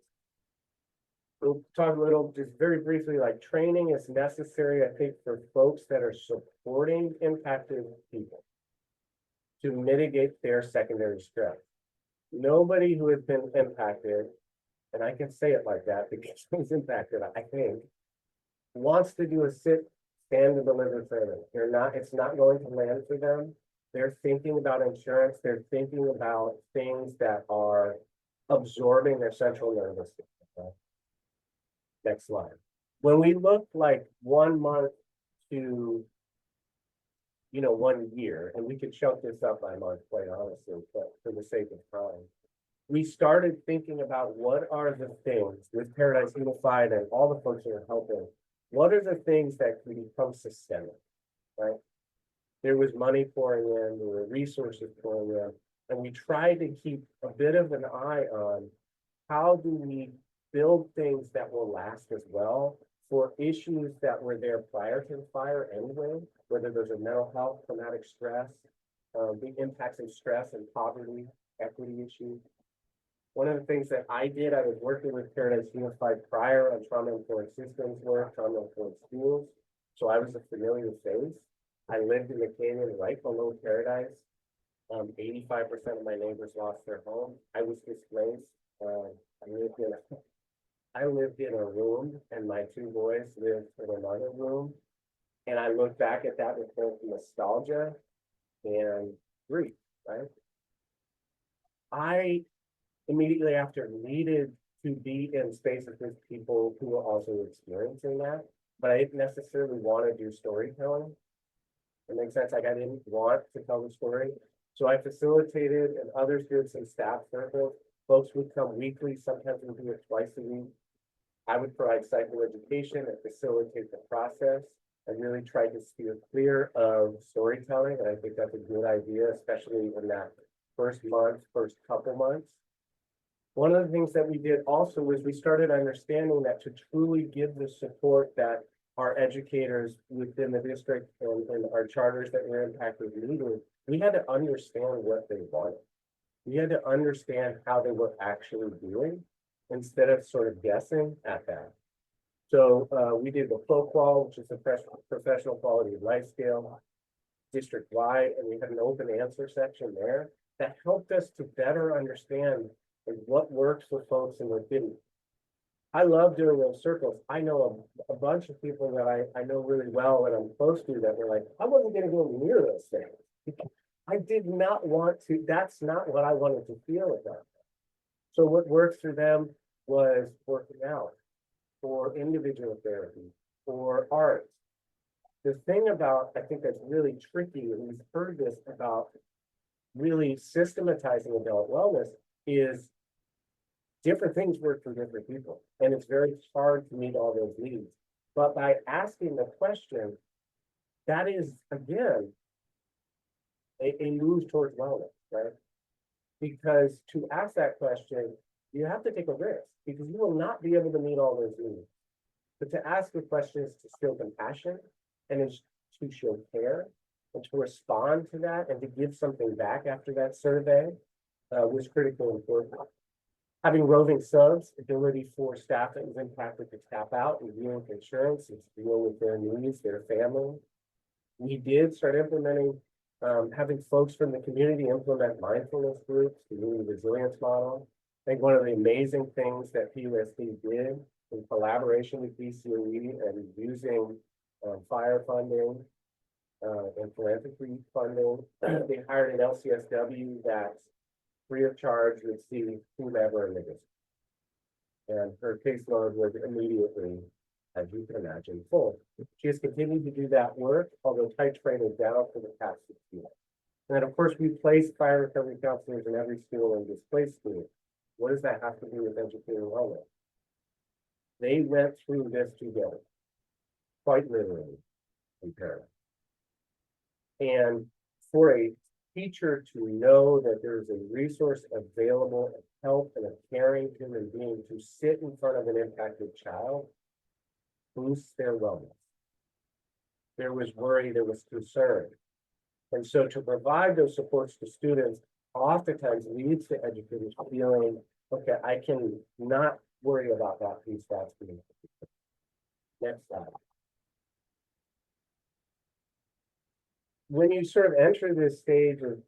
We'll talk a little, just very briefly, like training is necessary, I think, for folks that are supporting impacted people to mitigate their secondary stress. Nobody who has been impacted, and I can say it like that because I was impacted, I think, wants to do a sit, stand, and deliver service. It's not going to land for them. They're thinking about insurance. They're thinking about things that are absorbing their central nervous system. Okay? Next slide. When we look like 1 month to 1 year, and we could chunk this up by month, quite honestly, but for the sake of time, we started thinking about what are the things with Paradise Unified and all the folks that are helping, what are the things that can become systemic, right? There was money pouring in, there were resources pouring in, and we tried to keep a bit of an eye on how do we build things that will last as well for issues that were there prior to the fire anyway, whether there's a mental health, traumatic stress, the impacts of stress and poverty, equity issues. One of the things that I did, I was working with Paradise Unified prior on trauma-informed systems work, trauma-informed schools. So I was a familiar face. I lived in the canyon right below Paradise. 85% of my neighbors lost their home. I was displaced. I lived in a room and my 2 boys lived in another room. And I look back at that with both nostalgia and grief, right? I immediately after needed to be in spaces with people who were also experiencing that, but I didn't necessarily want to do storytelling. It makes sense. Like I didn't want to tell the story. So I facilitated and others did some staff circles. Folks would come weekly, sometimes we do it twice a week. I would provide psychoeducation and facilitate the process. I really tried to steer clear of storytelling, and I think that's a good idea, especially in that first couple months. One of the things that we did also was we started understanding that to truly give the support that our educators within the district and our charters that were impacted needed, we had to understand what they wanted. We had to understand how they were actually doing instead of sort of guessing at that. So we did the ProQual, which is a professional quality of life scale, district-wide, and we had an open answer section there that helped us to better understand what works for folks and what didn't. I love doing those circles. I know a bunch of people that I know really well and I'm close to that were like, I wasn't going to go near those things. I did not want to, that's not what I wanted to feel about. So what worked for them was working out, or individual therapy, or art. The thing about, I think that's really tricky, and we've heard this about really systematizing adult wellness, is different things work for different people. And it's very hard to meet all those needs. But by asking the question, that is, again, a move towards wellness, right? Because to ask that question, you have to take a risk because you will not be able to meet all those needs. But to ask the question is to show compassion and is to show care and to respond to that and to give something back after that survey was critically important. Having roving subs, ability for staff that was impacted to tap out and deal with insurance and to deal with their needs, their family. We did start implementing, having folks from the community implement mindfulness groups, community resilience model. I think one of the amazing things that PUSD did in collaboration with BCOE and using fire funding and philanthropy funding, they hired an LCSW that free of charge would see whomever in the district. And her caseload was immediately, as you can imagine, full. She has continued to do that work, although titrated down for the past 6 years. And then, of course, we place fire recovery counselors in every school and displaced schools. What does that have to do with educator wellness? They went through this together, quite literally, in parallel. And for a teacher to know that there's a resource available, a help and a caring human being to sit in front of an impacted child boosts their wellness. There was worry, there was concern. And so to provide those supports to students oftentimes leads to educators feeling, okay, I can not worry about that piece that's being. Next slide. When you sort of enter this stage of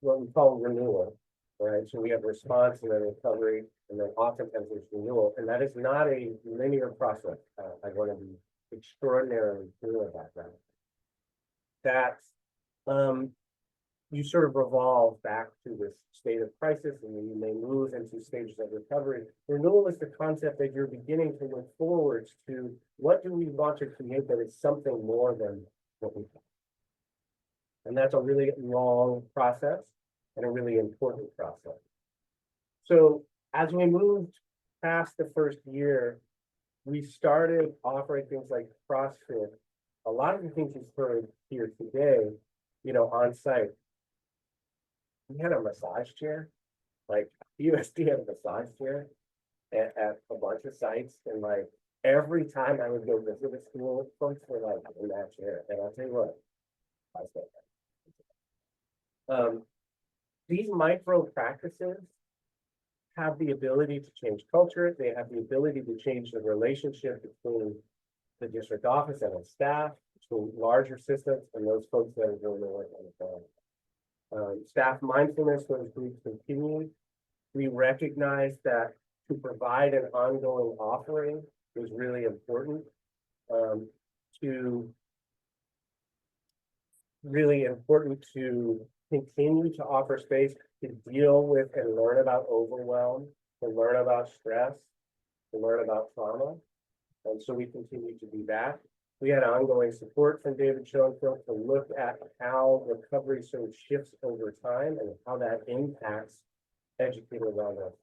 what we call renewal, right? So we have response and then recovery, and then oftentimes there's renewal, and that is not a linear process. I want to be extraordinarily clear about that. That you sort of revolve back to this state of crisis, and then you may move into stages of recovery. Renewal is the concept that you're beginning to look forwards to what do we want to create that is something more than what we have. And that's a really long process and a really important process. So as we moved past the first year, we started offering things like CrossFit. A lot of the things you've heard here today, you know, on site. We had a massage chair, like USD had a massage chair at a bunch of sites. And like every time I would go visit a school, folks were like in that chair. And I'll tell you what, I said that. These micro practices have the ability to change culture. They have the ability to change the relationship between the district office and its staff, between larger systems and those folks that are doing the work on the phone. Staff mindfulness, those groups continue. We recognize that to provide an ongoing offering is really important. To continue to offer space to deal with and learn about overwhelm, to learn about stress, to learn about trauma. And so we continue to do that. We had ongoing support from David Schoenfeld to look at how recovery sort of shifts over time and how that impacts educator wellness.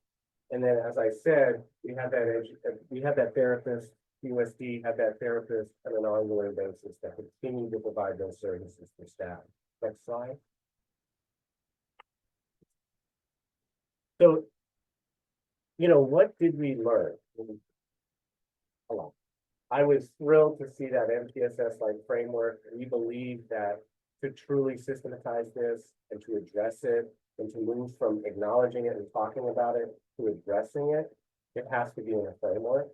And then, as I said, we had that therapist, USD had that therapist on an ongoing basis that continue to provide those services for staff. Next slide. So, you know, what did we learn? A lot. I was thrilled to see that MTSS-like framework. We believe that to truly systematize this and to address it and to move from acknowledging it and talking about it to addressing it, it has to be in a framework.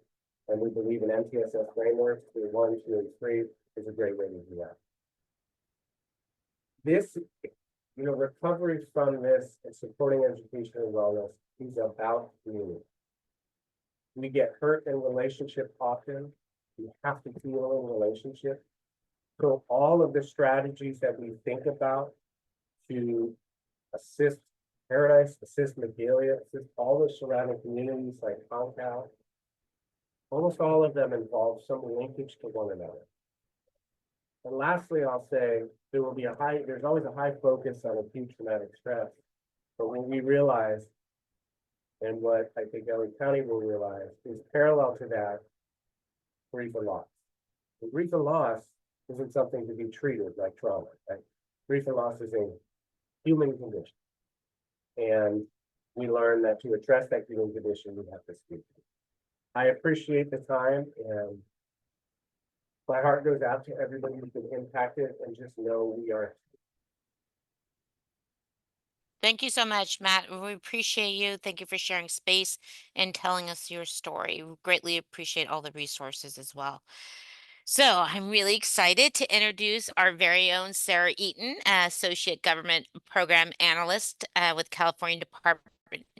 And we believe an MTSS framework, 1, 2, and 3 is a great way to do that. This, you know, recovery from this and supporting education and wellness is about community. We get hurt in relationship often. We have to heal in relationship. So all of the strategies that we think about to assist Paradise, Assist Magalia, Assist all the surrounding communities like Concal. Almost all of them involve some linkage to one another. And lastly, I'll say there's always a high focus on acute traumatic stress. But when we realize, and what I think LA County will realize, is parallel to that, grief and loss. And grief and loss isn't something to be treated like trauma. Right? Grief and loss is a human condition. And we learn that to address that human condition, we have to speak. I appreciate the time, and my heart goes out to everybody who's been impacted, and just know we are. Thank you so much, Matt. We appreciate you. Thank you for sharing space and telling us your story. We greatly appreciate all the resources as well. So I'm really excited to introduce our very own Sarah Eaton, Associate Government Program Analyst with California Department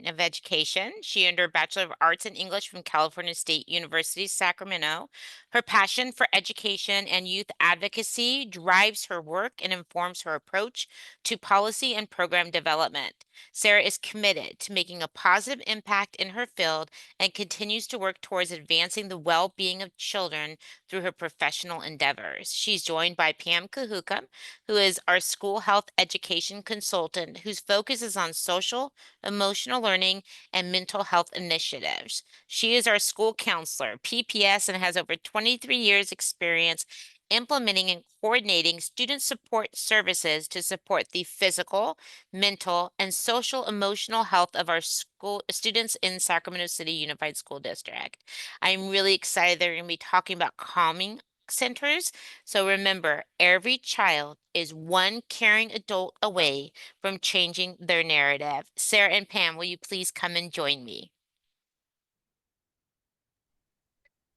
of Education. She earned her Bachelor of Arts in English from California State University, Sacramento. Her passion for education and youth advocacy drives her work and informs her approach to policy and program development. Sarah is committed to making a positive impact in her field and continues to work towards advancing the well-being of children through her professional endeavors. She's joined by Pam Kahuka, who is our school health education consultant, whose focus is on social, emotional learning, and mental health initiatives. She is our school counselor, PPS, and has over 23 years experience implementing and coordinating student support services to support the physical, mental, and social emotional health of our school students in Sacramento City Unified School District. I'm really excited that we're going to be talking about calming centers. So remember, every child is one caring adult away from changing their narrative. Sarah and Pam, will you please come and join me?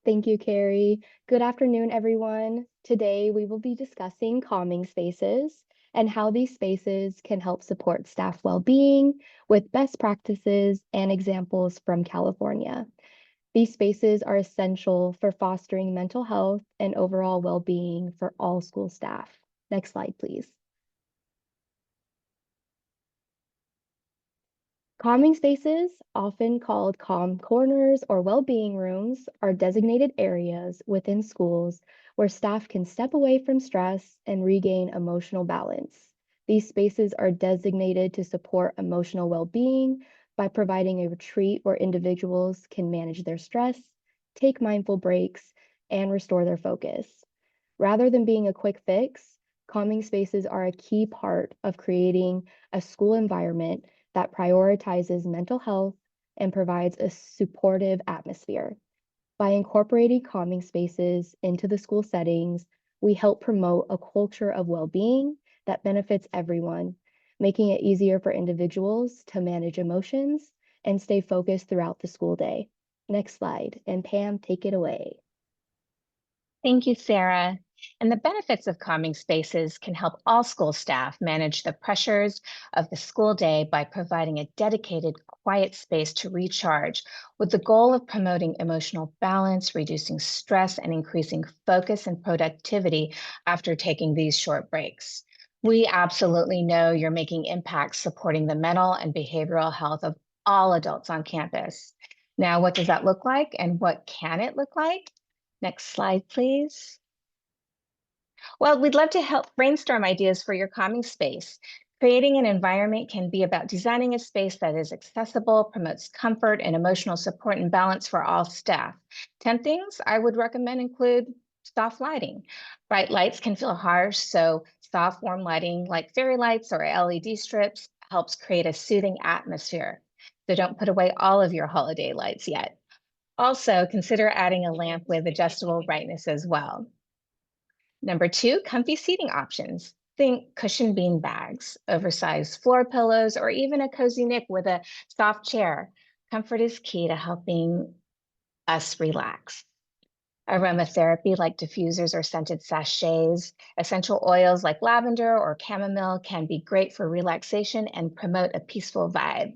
Thank you, Carrie. Good afternoon, everyone. Today, we will be discussing calming spaces and how these spaces can help support staff well-being with best practices and examples from California. These spaces are essential for fostering mental health and overall well-being for all school staff. Next slide, please. Calming spaces, often called calm corners or well-being rooms, are designated areas within schools where staff can step away from stress and regain emotional balance. These spaces are designated to support emotional well-being by providing a retreat where individuals can manage their stress, take mindful breaks, and restore their focus. Rather than being a quick fix, calming spaces are a key part of creating a school environment that prioritizes mental health and provides a supportive atmosphere. By incorporating calming spaces into the school settings, we help promote a culture of well-being that benefits everyone, making it easier for individuals to manage emotions and stay focused throughout the school day. Next slide, and Pam, take it away. Thank you, Sarah. And the benefits of calming spaces can help all school staff manage the pressures of the school day by providing a dedicated, quiet space to recharge, with the goal of promoting emotional balance, reducing stress, and increasing focus and productivity after taking these short breaks. We absolutely know you're making impacts supporting the mental and behavioral health of all adults on campus. Now, what does that look like, and what can it look like? Next slide, please. Well, we'd love to help brainstorm ideas for your calming space. Creating an environment can be about designing a space that is accessible, promotes comfort and emotional support and balance for all staff. 10 things I would recommend include soft lighting. Bright lights can feel harsh, so soft, warm lighting like fairy lights or LED strips helps create a soothing atmosphere. So don't put away all of your holiday lights yet. Also, consider adding a lamp with adjustable brightness as well. Number 2, comfy seating options. Think cushion bean bags, oversized floor pillows, or even a cozy nook with a soft chair. Comfort is key to helping us relax. Aromatherapy like diffusers or scented sachets, essential oils like lavender or chamomile can be great for relaxation and promote a peaceful vibe.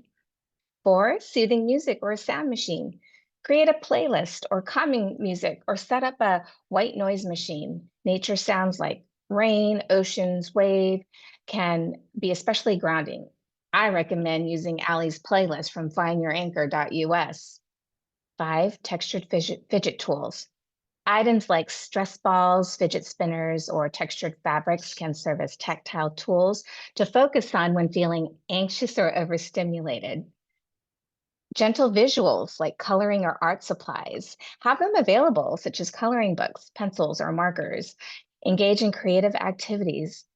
4, soothing music or a sound machine. Create a playlist or calming music or set up a white noise machine. Nature sounds like rain, oceans, wave can be especially grounding. I recommend using Allie's playlist from findyouranchor.us. 5. Textured fidget tools. Items like stress balls, fidget spinners, or textured fabrics can serve as tactile tools to focus on when feeling anxious or overstimulated. Gentle visuals like coloring or art supplies, have them available, such as coloring books, pencils, or markers. Engage in creative activities.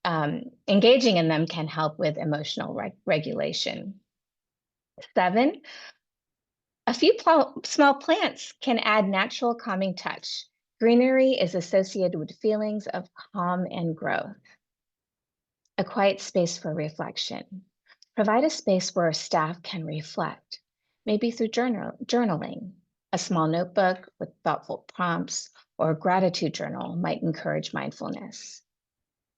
Engaging in them can help with emotional regulation. 7, a few small plants can add natural calming touch. Greenery is associated with feelings of calm and growth. A quiet space for reflection. Provide a space where staff can reflect, maybe through journaling. A small notebook with thoughtful prompts or a gratitude journal might encourage mindfulness.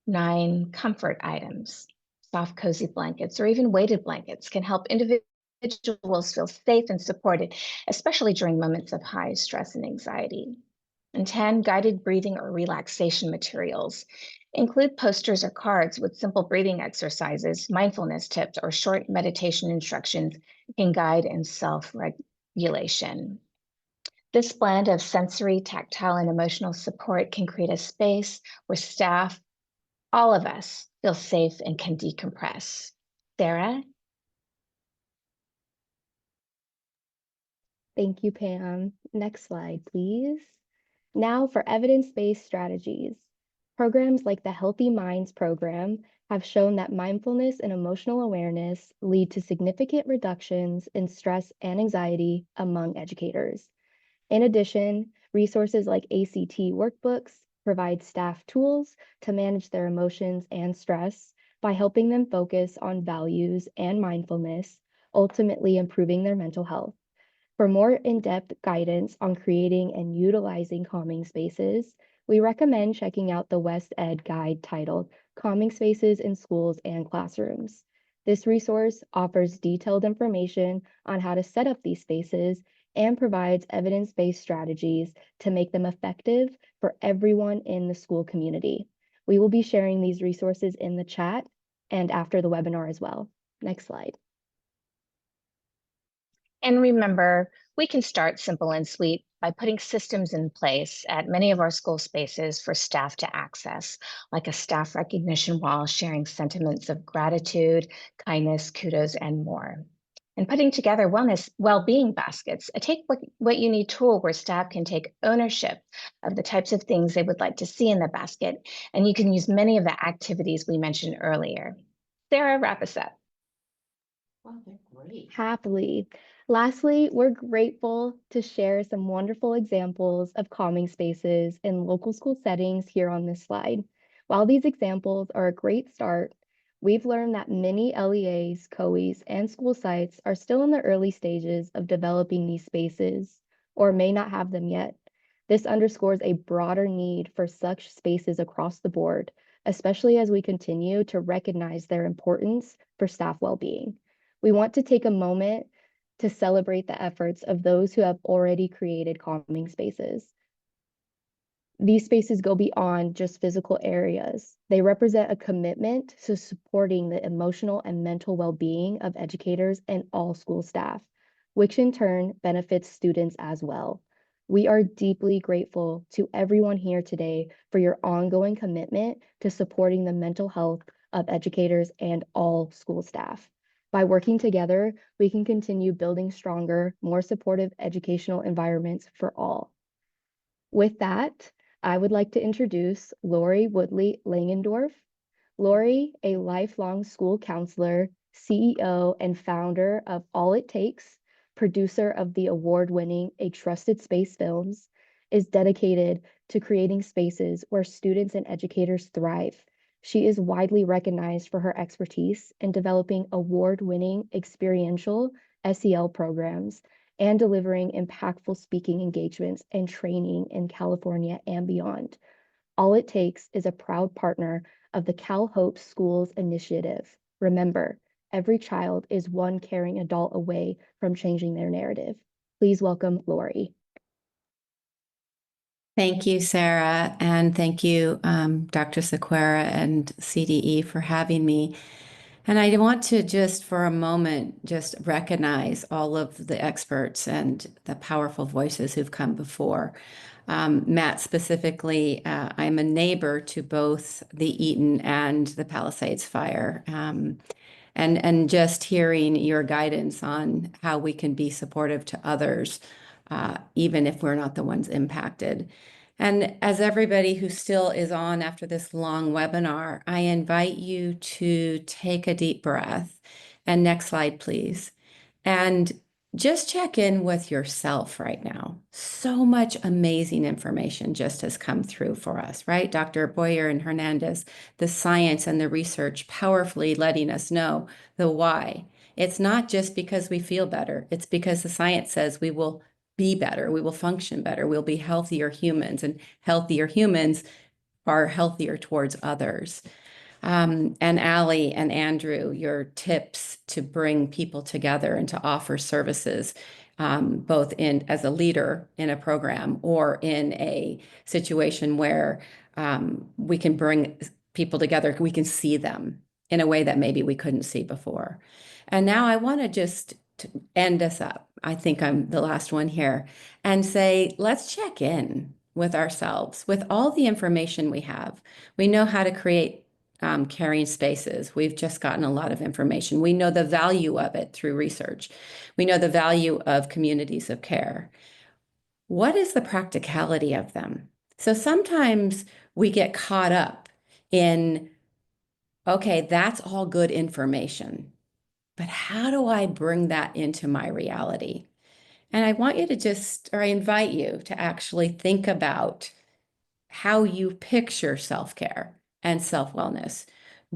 9, comfort items. Soft, cozy blankets or even weighted blankets can help individuals feel safe and supported, especially during moments of high stress and anxiety. And 10, guided breathing or relaxation materials. Include posters or cards with simple breathing exercises, mindfulness tips, or short meditation instructions can guide in self-regulation. This blend of sensory, tactile, and emotional support can create a space where staff, all of us, feel safe and can decompress. Sarah? Thank you, Pam. Next slide, please. Now for evidence-based strategies. Programs like the Healthy Minds program have shown that mindfulness and emotional awareness lead to significant reductions in stress and anxiety among educators. In addition, resources like ACT workbooks provide staff tools to manage their emotions and stress by helping them focus on values and mindfulness, ultimately improving their mental health. For more in-depth guidance on creating and utilizing calming spaces, we recommend checking out the West Ed guide titled Calming Spaces in Schools and Classrooms. This resource offers detailed information on how to set up these spaces and provides evidence-based strategies to make them effective for everyone in the school community. We will be sharing these resources in the chat and after the webinar as well. Next slide. And remember, we can start simple and sweet by putting systems in place at many of our school spaces for staff to access, like a staff recognition wall sharing sentiments of gratitude, kindness, kudos, and more. And putting together wellness well-being baskets, a take what you need tool where staff can take ownership of the types of things they would like to see in the basket, and you can use many of the activities we mentioned earlier. Sarah, wrap us up. Well, they're great. Happily. Lastly, we're grateful to share some wonderful examples of calming spaces in local school settings here on this slide. While these examples are a great start, we've learned that many LEAs, COEs, and school sites are still in the early stages of developing these spaces or may not have them yet. This underscores a broader need for such spaces across the board, especially as we continue to recognize their importance for staff well-being. We want to take a moment to celebrate the efforts of those who have already created calming spaces. These spaces go beyond just physical areas. They represent a commitment to supporting the emotional and mental well-being of educators and all school staff, which in turn benefits students as well. We are deeply grateful to everyone here today for your ongoing commitment to supporting the mental health of educators and all school staff. By working together, we can continue building stronger, more supportive educational environments for all. With that, I would like to introduce Lori Woodley Langendorf. Lori, a lifelong school counselor, CEO, and founder of All It Takes, producer of the award-winning A Trusted Space films, is dedicated to creating spaces where students and educators thrive. She is widely recognized for her expertise in developing award-winning experiential SEL programs and delivering impactful speaking engagements and training in California and beyond. All It Takes is a proud partner of the Cal Hope Schools Initiative. Remember, every child is one caring adult away from changing their narrative. Please welcome Lori. Thank you, Sarah, and thank you, Dr. Sequeira and CDE for having me. And I want to just for a moment just recognize all of the experts and the powerful voices who've come before. Matt, specifically, I'm a neighbor to both the Eaton and the Palisades fire. And just hearing your guidance on how we can be supportive to others, even if we're not the ones impacted. And as everybody who still is on after this long webinar, I invite you to take a deep breath. And next slide, please. And just check in with yourself right now. So much amazing information just has come through for us, right? Dr. Boyer and Hernandez, the science and the research powerfully letting us know the why. It's not just because we feel better, it's because the science says we will be better, we will function better, we'll be healthier humans, and healthier humans are healthier towards others. And Allie and Andrew, your tips to bring people together and to offer services, both in as a leader in a program or in a situation where we can bring people together, we can see them in a way that maybe we couldn't see before. And now I want to just end us up. I think I'm the last one here and say, let's check in with ourselves with all the information we have. We know how to create caring spaces. We've just gotten a lot of information. We know the value of it through research. We know the value of communities of care. What is the practicality of them? So sometimes we get caught up in, okay, that's all good information, but how do I bring that into my reality? And I want you to just, or I invite you to actually think about how you picture self-care and self-wellness.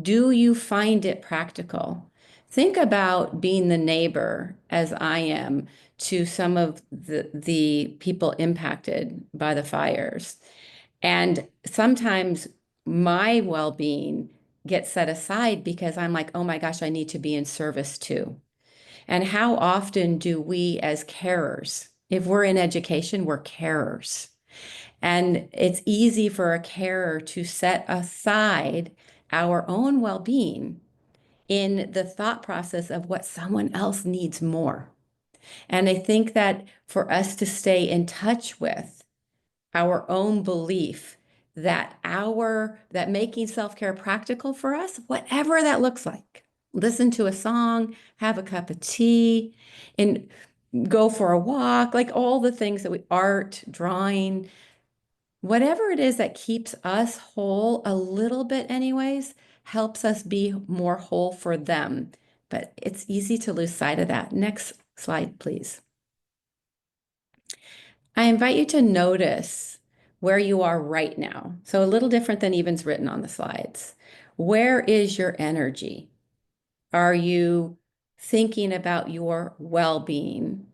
Do you find it practical? Think about being the neighbor, as I am, to some of the people impacted by the fires. And sometimes my well-being gets set aside because I'm like, oh my gosh, I need to be in service too. And how often do we as carers, if we're in education, we're carers. And it's easy for a carer to set aside our own well being in the thought process of what someone else needs more. And I think that for us to stay in touch with our own belief that making self-care practical for us, whatever that looks like, listen to a song, have a cup of tea, and go for a walk, like all the things that art, drawing, whatever it is that keeps us whole a little bit anyways, helps us be more whole for them. But it's easy to lose sight of that. Next slide, please. I invite you to notice where you are right now. So a little different than even's written on the slides. Where is your energy? Are you thinking about your well-being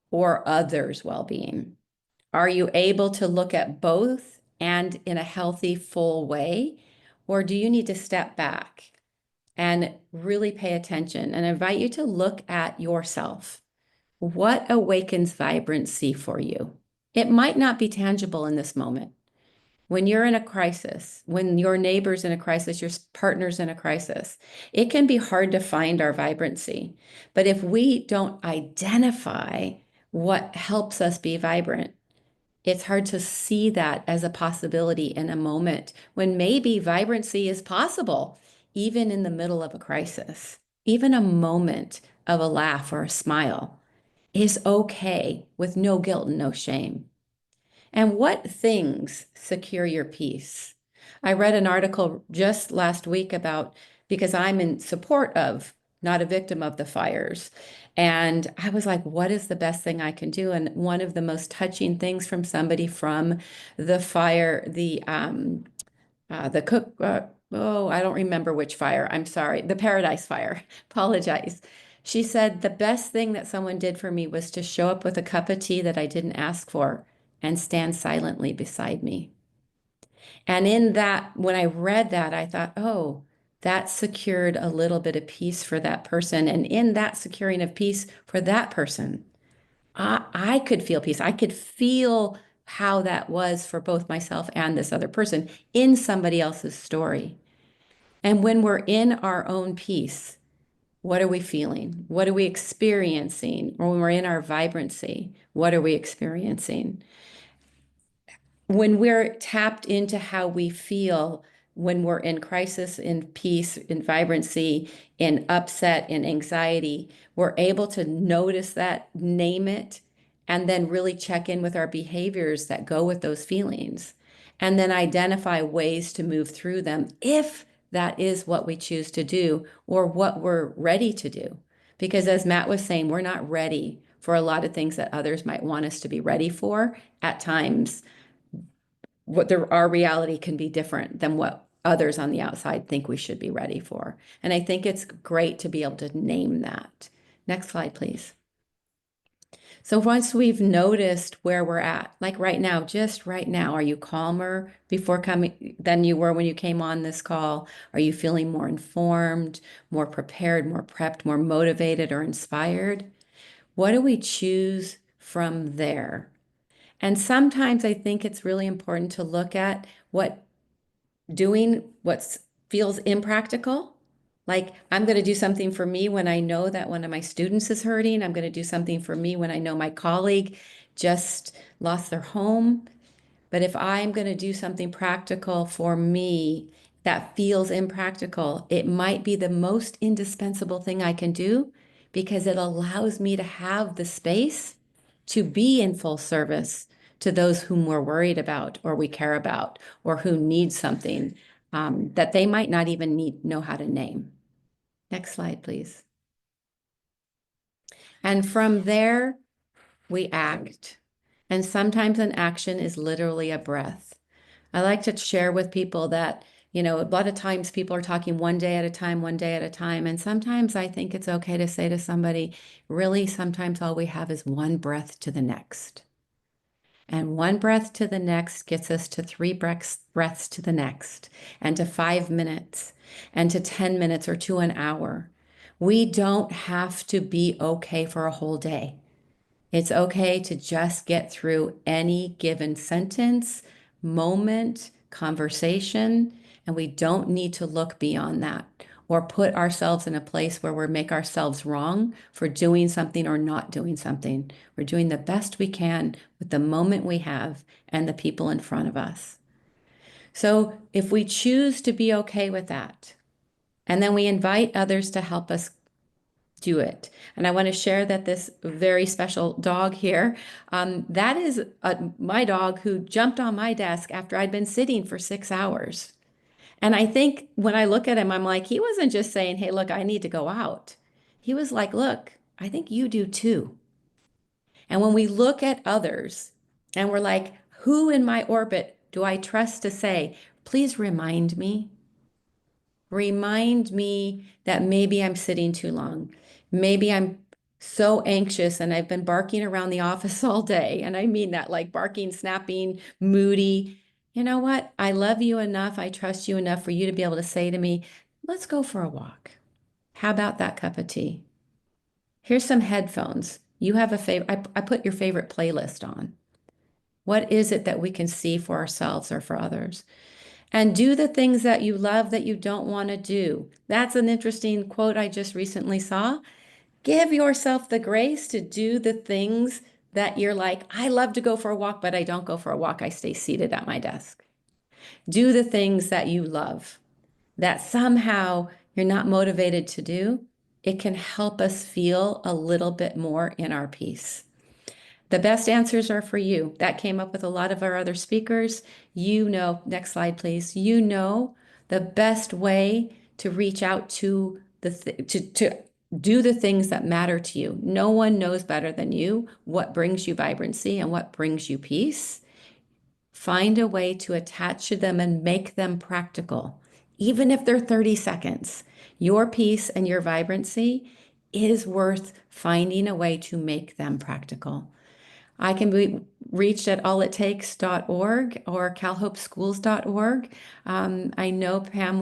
or others' well-being? Are you able to look at both and in a healthy, full way? Or do you need to step back and really pay attention? And I invite you to look at yourself. What awakens vibrancy for you? It might not be tangible in this moment. When you're in a crisis, when your neighbor's in a crisis, your partner's in a crisis, it can be hard to find our vibrancy. But if we don't identify what helps us be vibrant, it's hard to see that as a possibility in a moment when maybe vibrancy is possible, even in the middle of a crisis. Even a moment of a laugh or a smile is okay with no guilt and no shame. And what things secure your peace? I read an article just last week about, because I'm in support of, not a victim of the fires. And I was like, what is the best thing I can do? And one of the most touching things from somebody from the fire, the cook, oh, I don't remember which fire. I'm sorry, the Paradise Fire. Apologize. She said, the best thing that someone did for me was to show up with a cup of tea that I didn't ask for and stand silently beside me. And in that, when I read that, I thought, oh, that secured a little bit of peace for that person. And in that securing of peace for that person, I could feel peace. I could feel how that was for both myself and this other person in somebody else's story. And when we're in our own peace, what are we feeling? What are we experiencing? Or when we're in our vibrancy, what are we experiencing? When we're tapped into how we feel, when we're in crisis, in peace, in vibrancy, in upset, in anxiety, we're able to notice that, name it, and then really check in with our behaviors that go with those feelings, and then identify ways to move through them if that is what we choose to do or what we're ready to do. Because as Matt was saying, we're not ready for a lot of things that others might want us to be ready for at times. Our reality can be different than what others on the outside think we should be ready for. And I think it's great to be able to name that. Next slide, please. So once we've noticed where we're at, like right now, just right now, are you calmer before coming than you were when you came on this call? Are you feeling more informed, more prepared, more prepped, more motivated or inspired? What do we choose from there? And sometimes I think it's really important to look at what feels impractical. Like, I'm going to do something for me when I know that one of my students is hurting. I'm going to do something for me when I know my colleague just lost their home. But if I'm going to do something practical for me that feels impractical, it might be the most indispensable thing I can do because it allows me to have the space to be in full service to those whom we're worried about or we care about or who need something that they might not even know how to name. Next slide, please. And from there, we act. And sometimes an action is literally a breath. I like to share with people that, a lot of times people are talking one day at a time, one day at a time. And sometimes I think it's okay to say to somebody, really, sometimes all we have is one breath to the next. And one breath to the next gets us to three breaths to the next, and to 5 minutes, and to 10 minutes, or to an hour. We don't have to be okay for a whole day. It's okay to just get through any given sentence, moment, conversation, and we don't need to look beyond that or put ourselves in a place where we make ourselves wrong for doing something or not doing something. We're doing the best we can with the moment we have and the people in front of us. So if we choose to be okay with that, and then we invite others to help us do it. And I want to share that this very special dog here, that is my dog who jumped on my desk after I'd been sitting for 6 hours. And I think when I look at him, I'm like, he wasn't just saying, hey, look, I need to go out. He was like, look, I think you do too. And when we look at others and we're like, who in my orbit do I trust to say, please remind me? Remind me that maybe I'm sitting too long. Maybe I'm so anxious and I've been barking around the office all day. And I mean that, like barking, snapping, moody. You know what? I love you enough. I trust you enough for you to be able to say to me, let's go for a walk. How about that cup of tea? Here's some headphones. You have a favorite, I put your favorite playlist on. What is it that we can see for ourselves or for others? And do the things that you love that you don't want to do. That's an interesting quote I just recently saw. Give yourself the grace to do the things that you're like, I love to go for a walk, but I don't go for a walk. I stay seated at my desk. Do the things that you love that somehow you're not motivated to do. It can help us feel a little bit more in our peace. The best answers are for you. That came up with a lot of our other speakers. Next slide, please. The best way to reach out to to do the things that matter to you. No one knows better than you what brings you vibrancy and what brings you peace. Find a way to attach to them and make them practical, even if they're 30 seconds. Your peace and your vibrancy is worth finding a way to make them practical. I can be reached at allittakes.org or calhopeschools.org. I know, Pam,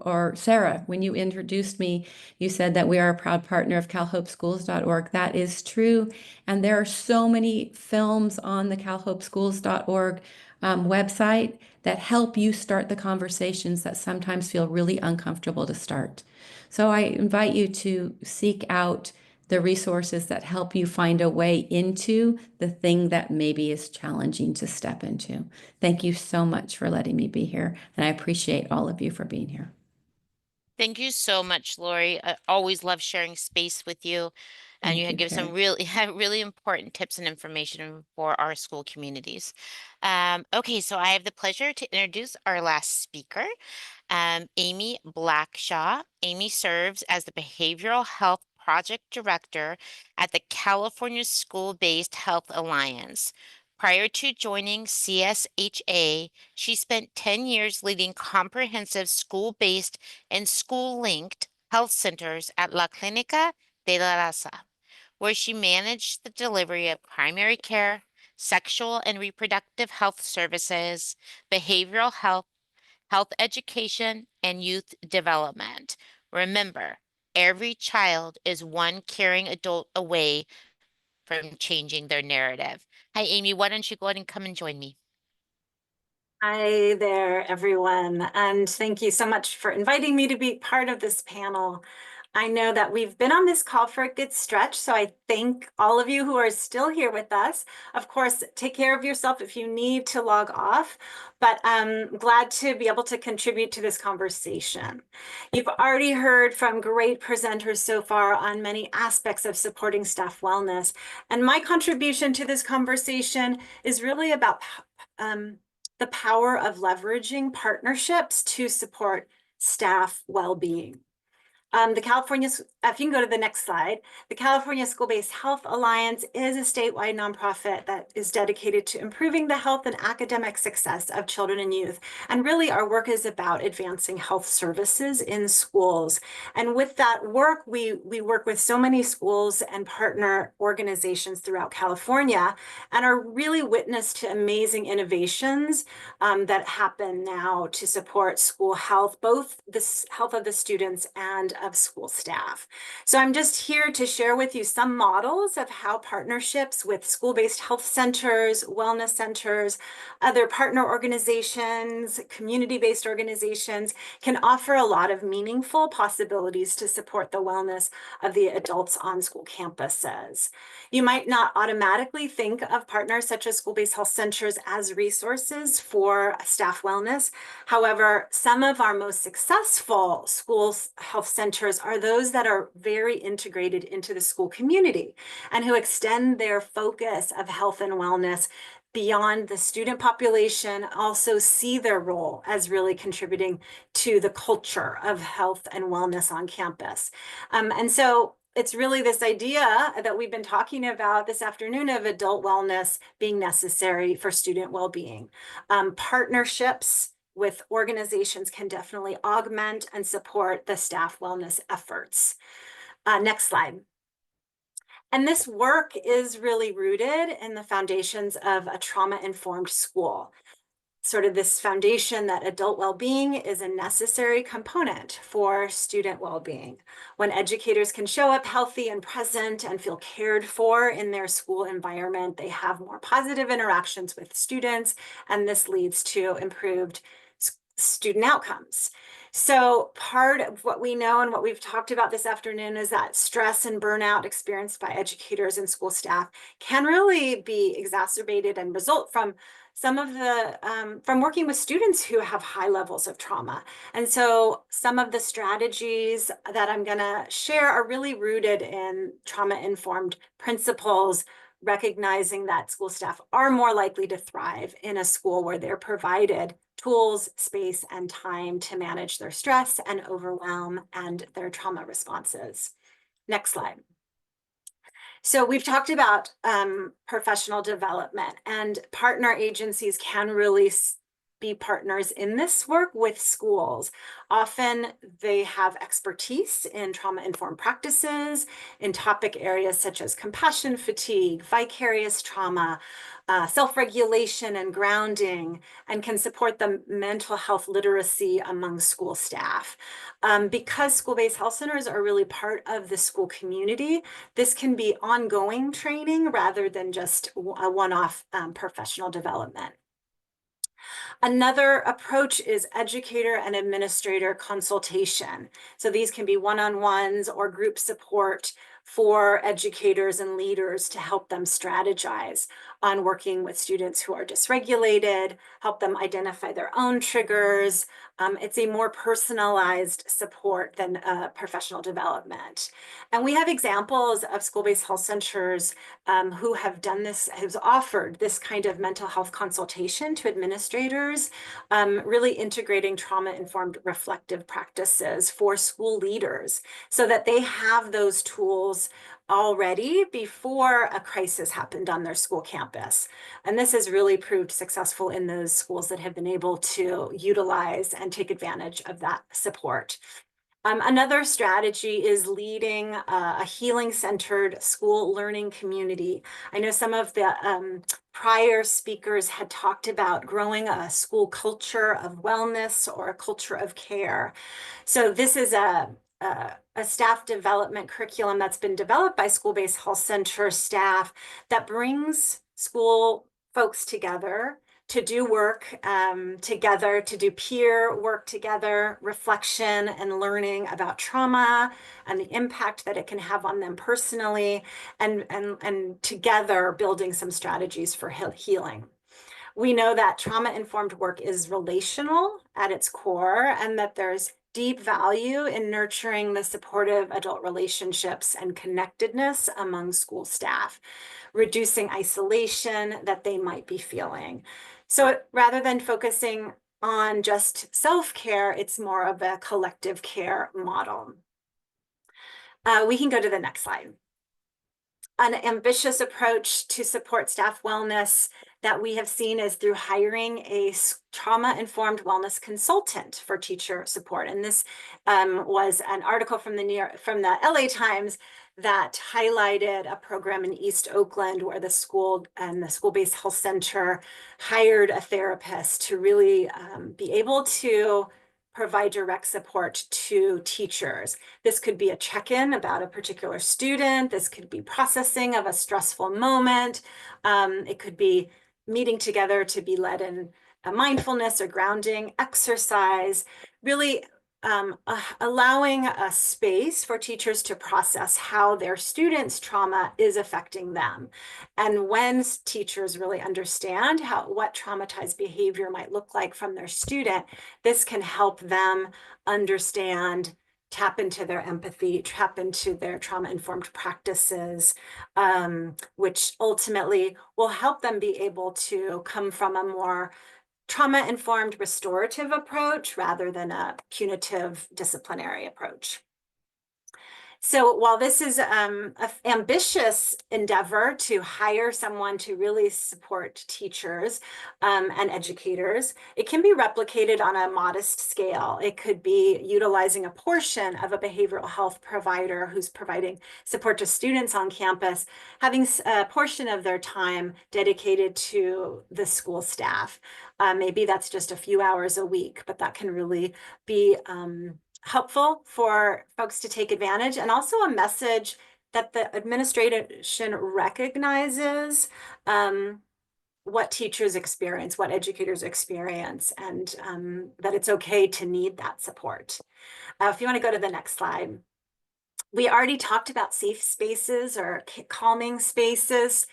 or Sarah, when you introduced me, you said that we are a proud partner of calhopeschools.org. That is true. And there are so many films on the calhopeschools.org website that help you start the conversations that sometimes feel really uncomfortable to start. So I invite you to seek out the resources that help you find a way into the thing that maybe is challenging to step into. Thank you so much for letting me be here, and I appreciate all of you for being here. Thank you so much, Lori. I always love sharing space with you. And you Thank had you, give some Carrie. really, really important tips and information for our school communities. Okay, so I have the pleasure to introduce our last speaker, Amy Blackshaw. Amy serves as the Behavioral Health Project Director at the California School-Based Health Alliance. Prior to joining CSHA, she spent 10 years leading comprehensive school-based and school-linked health centers at La Clínica de la Raza, where she managed the delivery of primary care, sexual and reproductive health services, behavioral health, health education, and youth development. Remember, every child is one caring adult away from changing their narrative. Hi, Amy. Why don't you go ahead and come and join me? Hi there, everyone, and thank you so much for inviting me to be part of this panel. I know that we've been on this call for a good stretch, so I thank all of you who are still here with us. Of course, take care of yourself if you need to log off, but I'm glad to be able to contribute to this conversation. You've already heard from great presenters so far on many aspects of supporting staff wellness, and my contribution to this conversation is really about the power of leveraging partnerships to support staff well-being. The California, if you can go to the next slide, the California School-Based Health Alliance is a statewide nonprofit that is dedicated to improving the health and academic success of children and youth. And really our work is about advancing health services in schools. And with that work, we work with so many schools and partner organizations throughout California and are really witness to amazing innovations that happen now to support school health, both the health of the students and of school staff. So I'm just here to share with you some models of how partnerships with school-based health centers, wellness centers, other partner organizations, community-based organizations can offer a lot of meaningful possibilities to support the wellness of the adults on school campuses. You might not automatically think of partners such as school-based health centers as resources for staff wellness. However, some of our most successful school health centers are those that are very integrated into the school community and who extend their focus of health and wellness beyond the student population, also see their role as really contributing to the culture of health and wellness on campus. And so it's really this idea that we've been talking about this afternoon of adult wellness being necessary for student well-being. Partnerships with organizations can definitely augment and support the staff wellness efforts. Next slide. And this work is really rooted in the foundations of a trauma-informed school. Sort of this foundation that adult well-being is a necessary component for student well-being. When educators can show up healthy and present and feel cared for in their school environment, they have more positive interactions with students, and this leads to improved student outcomes. So part of what we know and what we've talked about this afternoon is that stress and burnout experienced by educators and school staff can really be exacerbated and result from some of the from working with students who have high levels of trauma. And so some of the strategies that I'm going to share are really rooted in trauma-informed principles, recognizing that school staff are more likely to thrive in a school where they're provided tools, space, and time to manage their stress and overwhelm and their trauma responses. Next slide. So we've talked about professional development, and partner agencies can really be partners in this work with schools. Often they have expertise in trauma-informed practices in topic areas such as compassion fatigue, vicarious trauma, self-regulation and grounding, and can support the mental health literacy among school staff. Because school-based health centers are really part of the school community, this can be ongoing training rather than just a one-off professional development. Another approach is educator and administrator consultation. So these can be one-on-ones or group support for educators and leaders to help them strategize on working with students who are dysregulated, help them identify their own triggers. It's a more personalized support than professional development. And we have examples of school-based health centers who have done this, who's offered this kind of mental health consultation to administrators, really integrating trauma-informed reflective practices for school leaders so that they have those tools already before a crisis happened on their school campus. And this has really proved successful in those schools that have been able to utilize and take advantage of that support. Another strategy is leading a healing-centered school learning community. I know some of the prior speakers had talked about growing a school culture of wellness or a culture of care. So this is a staff development curriculum that's been developed by school-based health center staff that brings school folks together to do work together, to do peer work together, reflection and learning about trauma and the impact that it can have on them personally, and together building some strategies for healing. We know that trauma-informed work is relational at its core, and that there's deep value in nurturing the supportive adult relationships and connectedness among school staff, reducing isolation that they might be feeling. So rather than focusing on just self-care, it's more of a collective care model. We can go to the next slide. An ambitious approach to support staff wellness that we have seen is through hiring a trauma-informed wellness consultant for teacher support. And this was an article from the LA Times that highlighted a program in East Oakland where the school and the school-based health center hired a therapist to really be able to provide direct support to teachers. This could be a check-in about a particular student. This could be processing of a stressful moment. It could be meeting together to be led in a mindfulness or grounding exercise, really allowing a space for teachers to process how their students' trauma is affecting them. And when teachers really understand what traumatized behavior might look like from their student, this can help them understand, tap into their empathy, tap into their trauma-informed practices, which ultimately will help them be able to come from a more trauma-informed restorative approach rather than a punitive disciplinary approach. So while this is an ambitious endeavor to hire someone to really support teachers and educators, it can be replicated on a modest scale. It could be utilizing a portion of a behavioral health provider who's providing support to students on campus, having a portion of their time dedicated to the school staff. Maybe that's just a few hours a week, but that can really be helpful for folks to take advantage, and also a message that the administration recognizes what teachers experience, what educators experience, and that it's okay to need that support. If you want to go to the next slide. We already talked about safe spaces or calming spaces.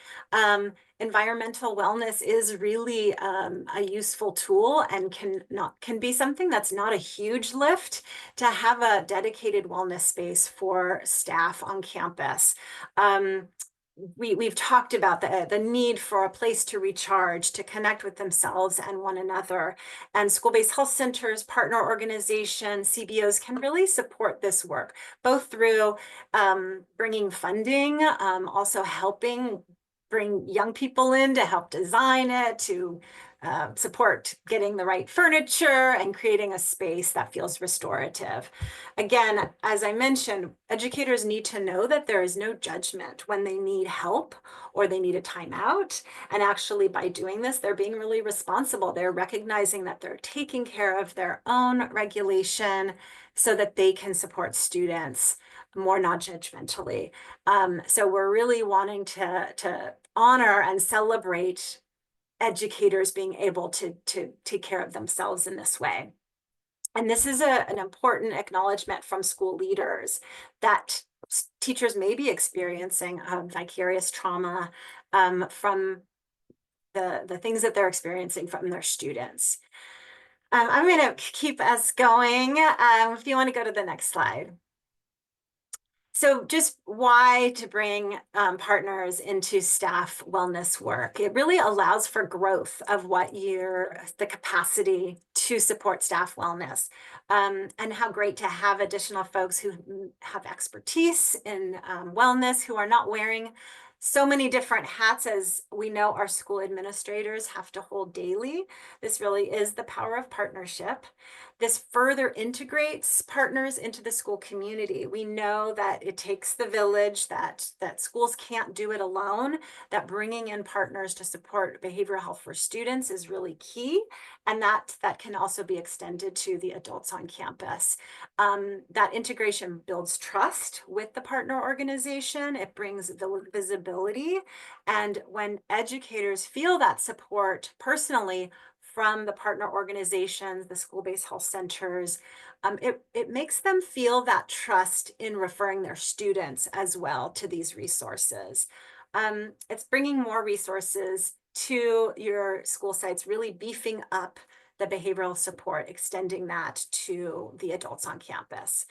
Environmental wellness is really a useful tool and can be something that's not a huge lift to have a dedicated wellness space for staff on campus. We've talked about the need for a place to recharge, to connect with themselves and one another. And school-based health centers, partner organizations, CBOs can really support this work, both through bringing funding, also helping bring young people in to help design it, to support getting the right furniture and creating a space that feels restorative. Again, as I mentioned, educators need to know that there is no judgment when they need help or they need a timeout. And actually, by doing this, they're being really responsible. They're recognizing that they're taking care of their own regulation so that they can support students more non-judgmentally. So we're really wanting to honor and celebrate educators being able to take care of themselves in this way. And this is an important acknowledgement from school leaders that teachers may be experiencing vicarious trauma from the things that they're experiencing from their students. I'm going to keep us going. If you want to go to the next slide. So just why to bring partners into staff wellness work? It really allows for growth of the capacity to support staff wellness. And how great to have additional folks who have expertise in wellness, who are not wearing so many different hats as we know our school administrators have to hold daily. This really is the power of partnership. This further integrates partners into the school community. We know that it takes the village, that schools can't do it alone, that bringing in partners to support behavioral health for students is really key, and that can also be extended to the adults on campus. That integration builds trust with the partner organization. It brings visibility, and when educators feel that support personally from the partner organizations, the school-based health centers, it makes them feel that trust in referring their students as well to these resources. It's bringing more resources to your school sites, really beefing up the behavioral support, extending that to the adults on campus.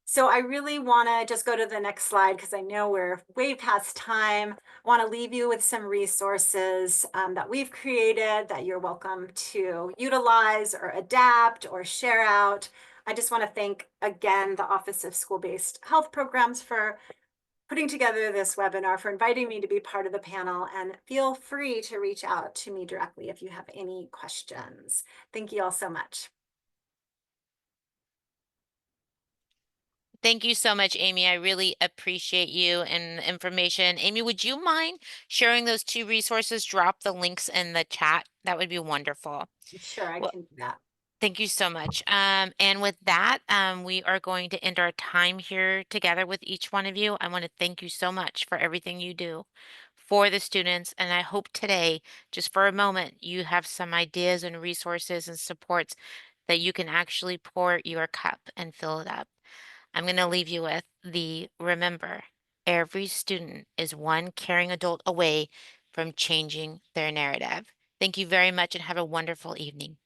So I really want to just go to the next slide because I know we're way past time. I want to leave you with some resources that we've created that you're welcome to utilize or adapt or share out. I just want to thank again the Office of School-Based Health Programs for putting together this webinar, for inviting me to be part of the panel, and feel free to reach out to me directly if you have any questions. Thank you all so much. Thank you so much, Amy. I really appreciate you and the information. Amy, would you mind sharing those two resources? Drop the links in the chat. That would be wonderful. Sure, I Well, can do that. thank you so much. And with that, we are going to end our time here together with each one of you. I want to thank you so much for everything you do for the students. And I hope today, just for a moment, you have some ideas and resources and supports that you can actually pour your cup and fill it up. I'm going to leave you with the remember, every student is one caring adult away from changing their narrative. Thank you very much and have a wonderful evening.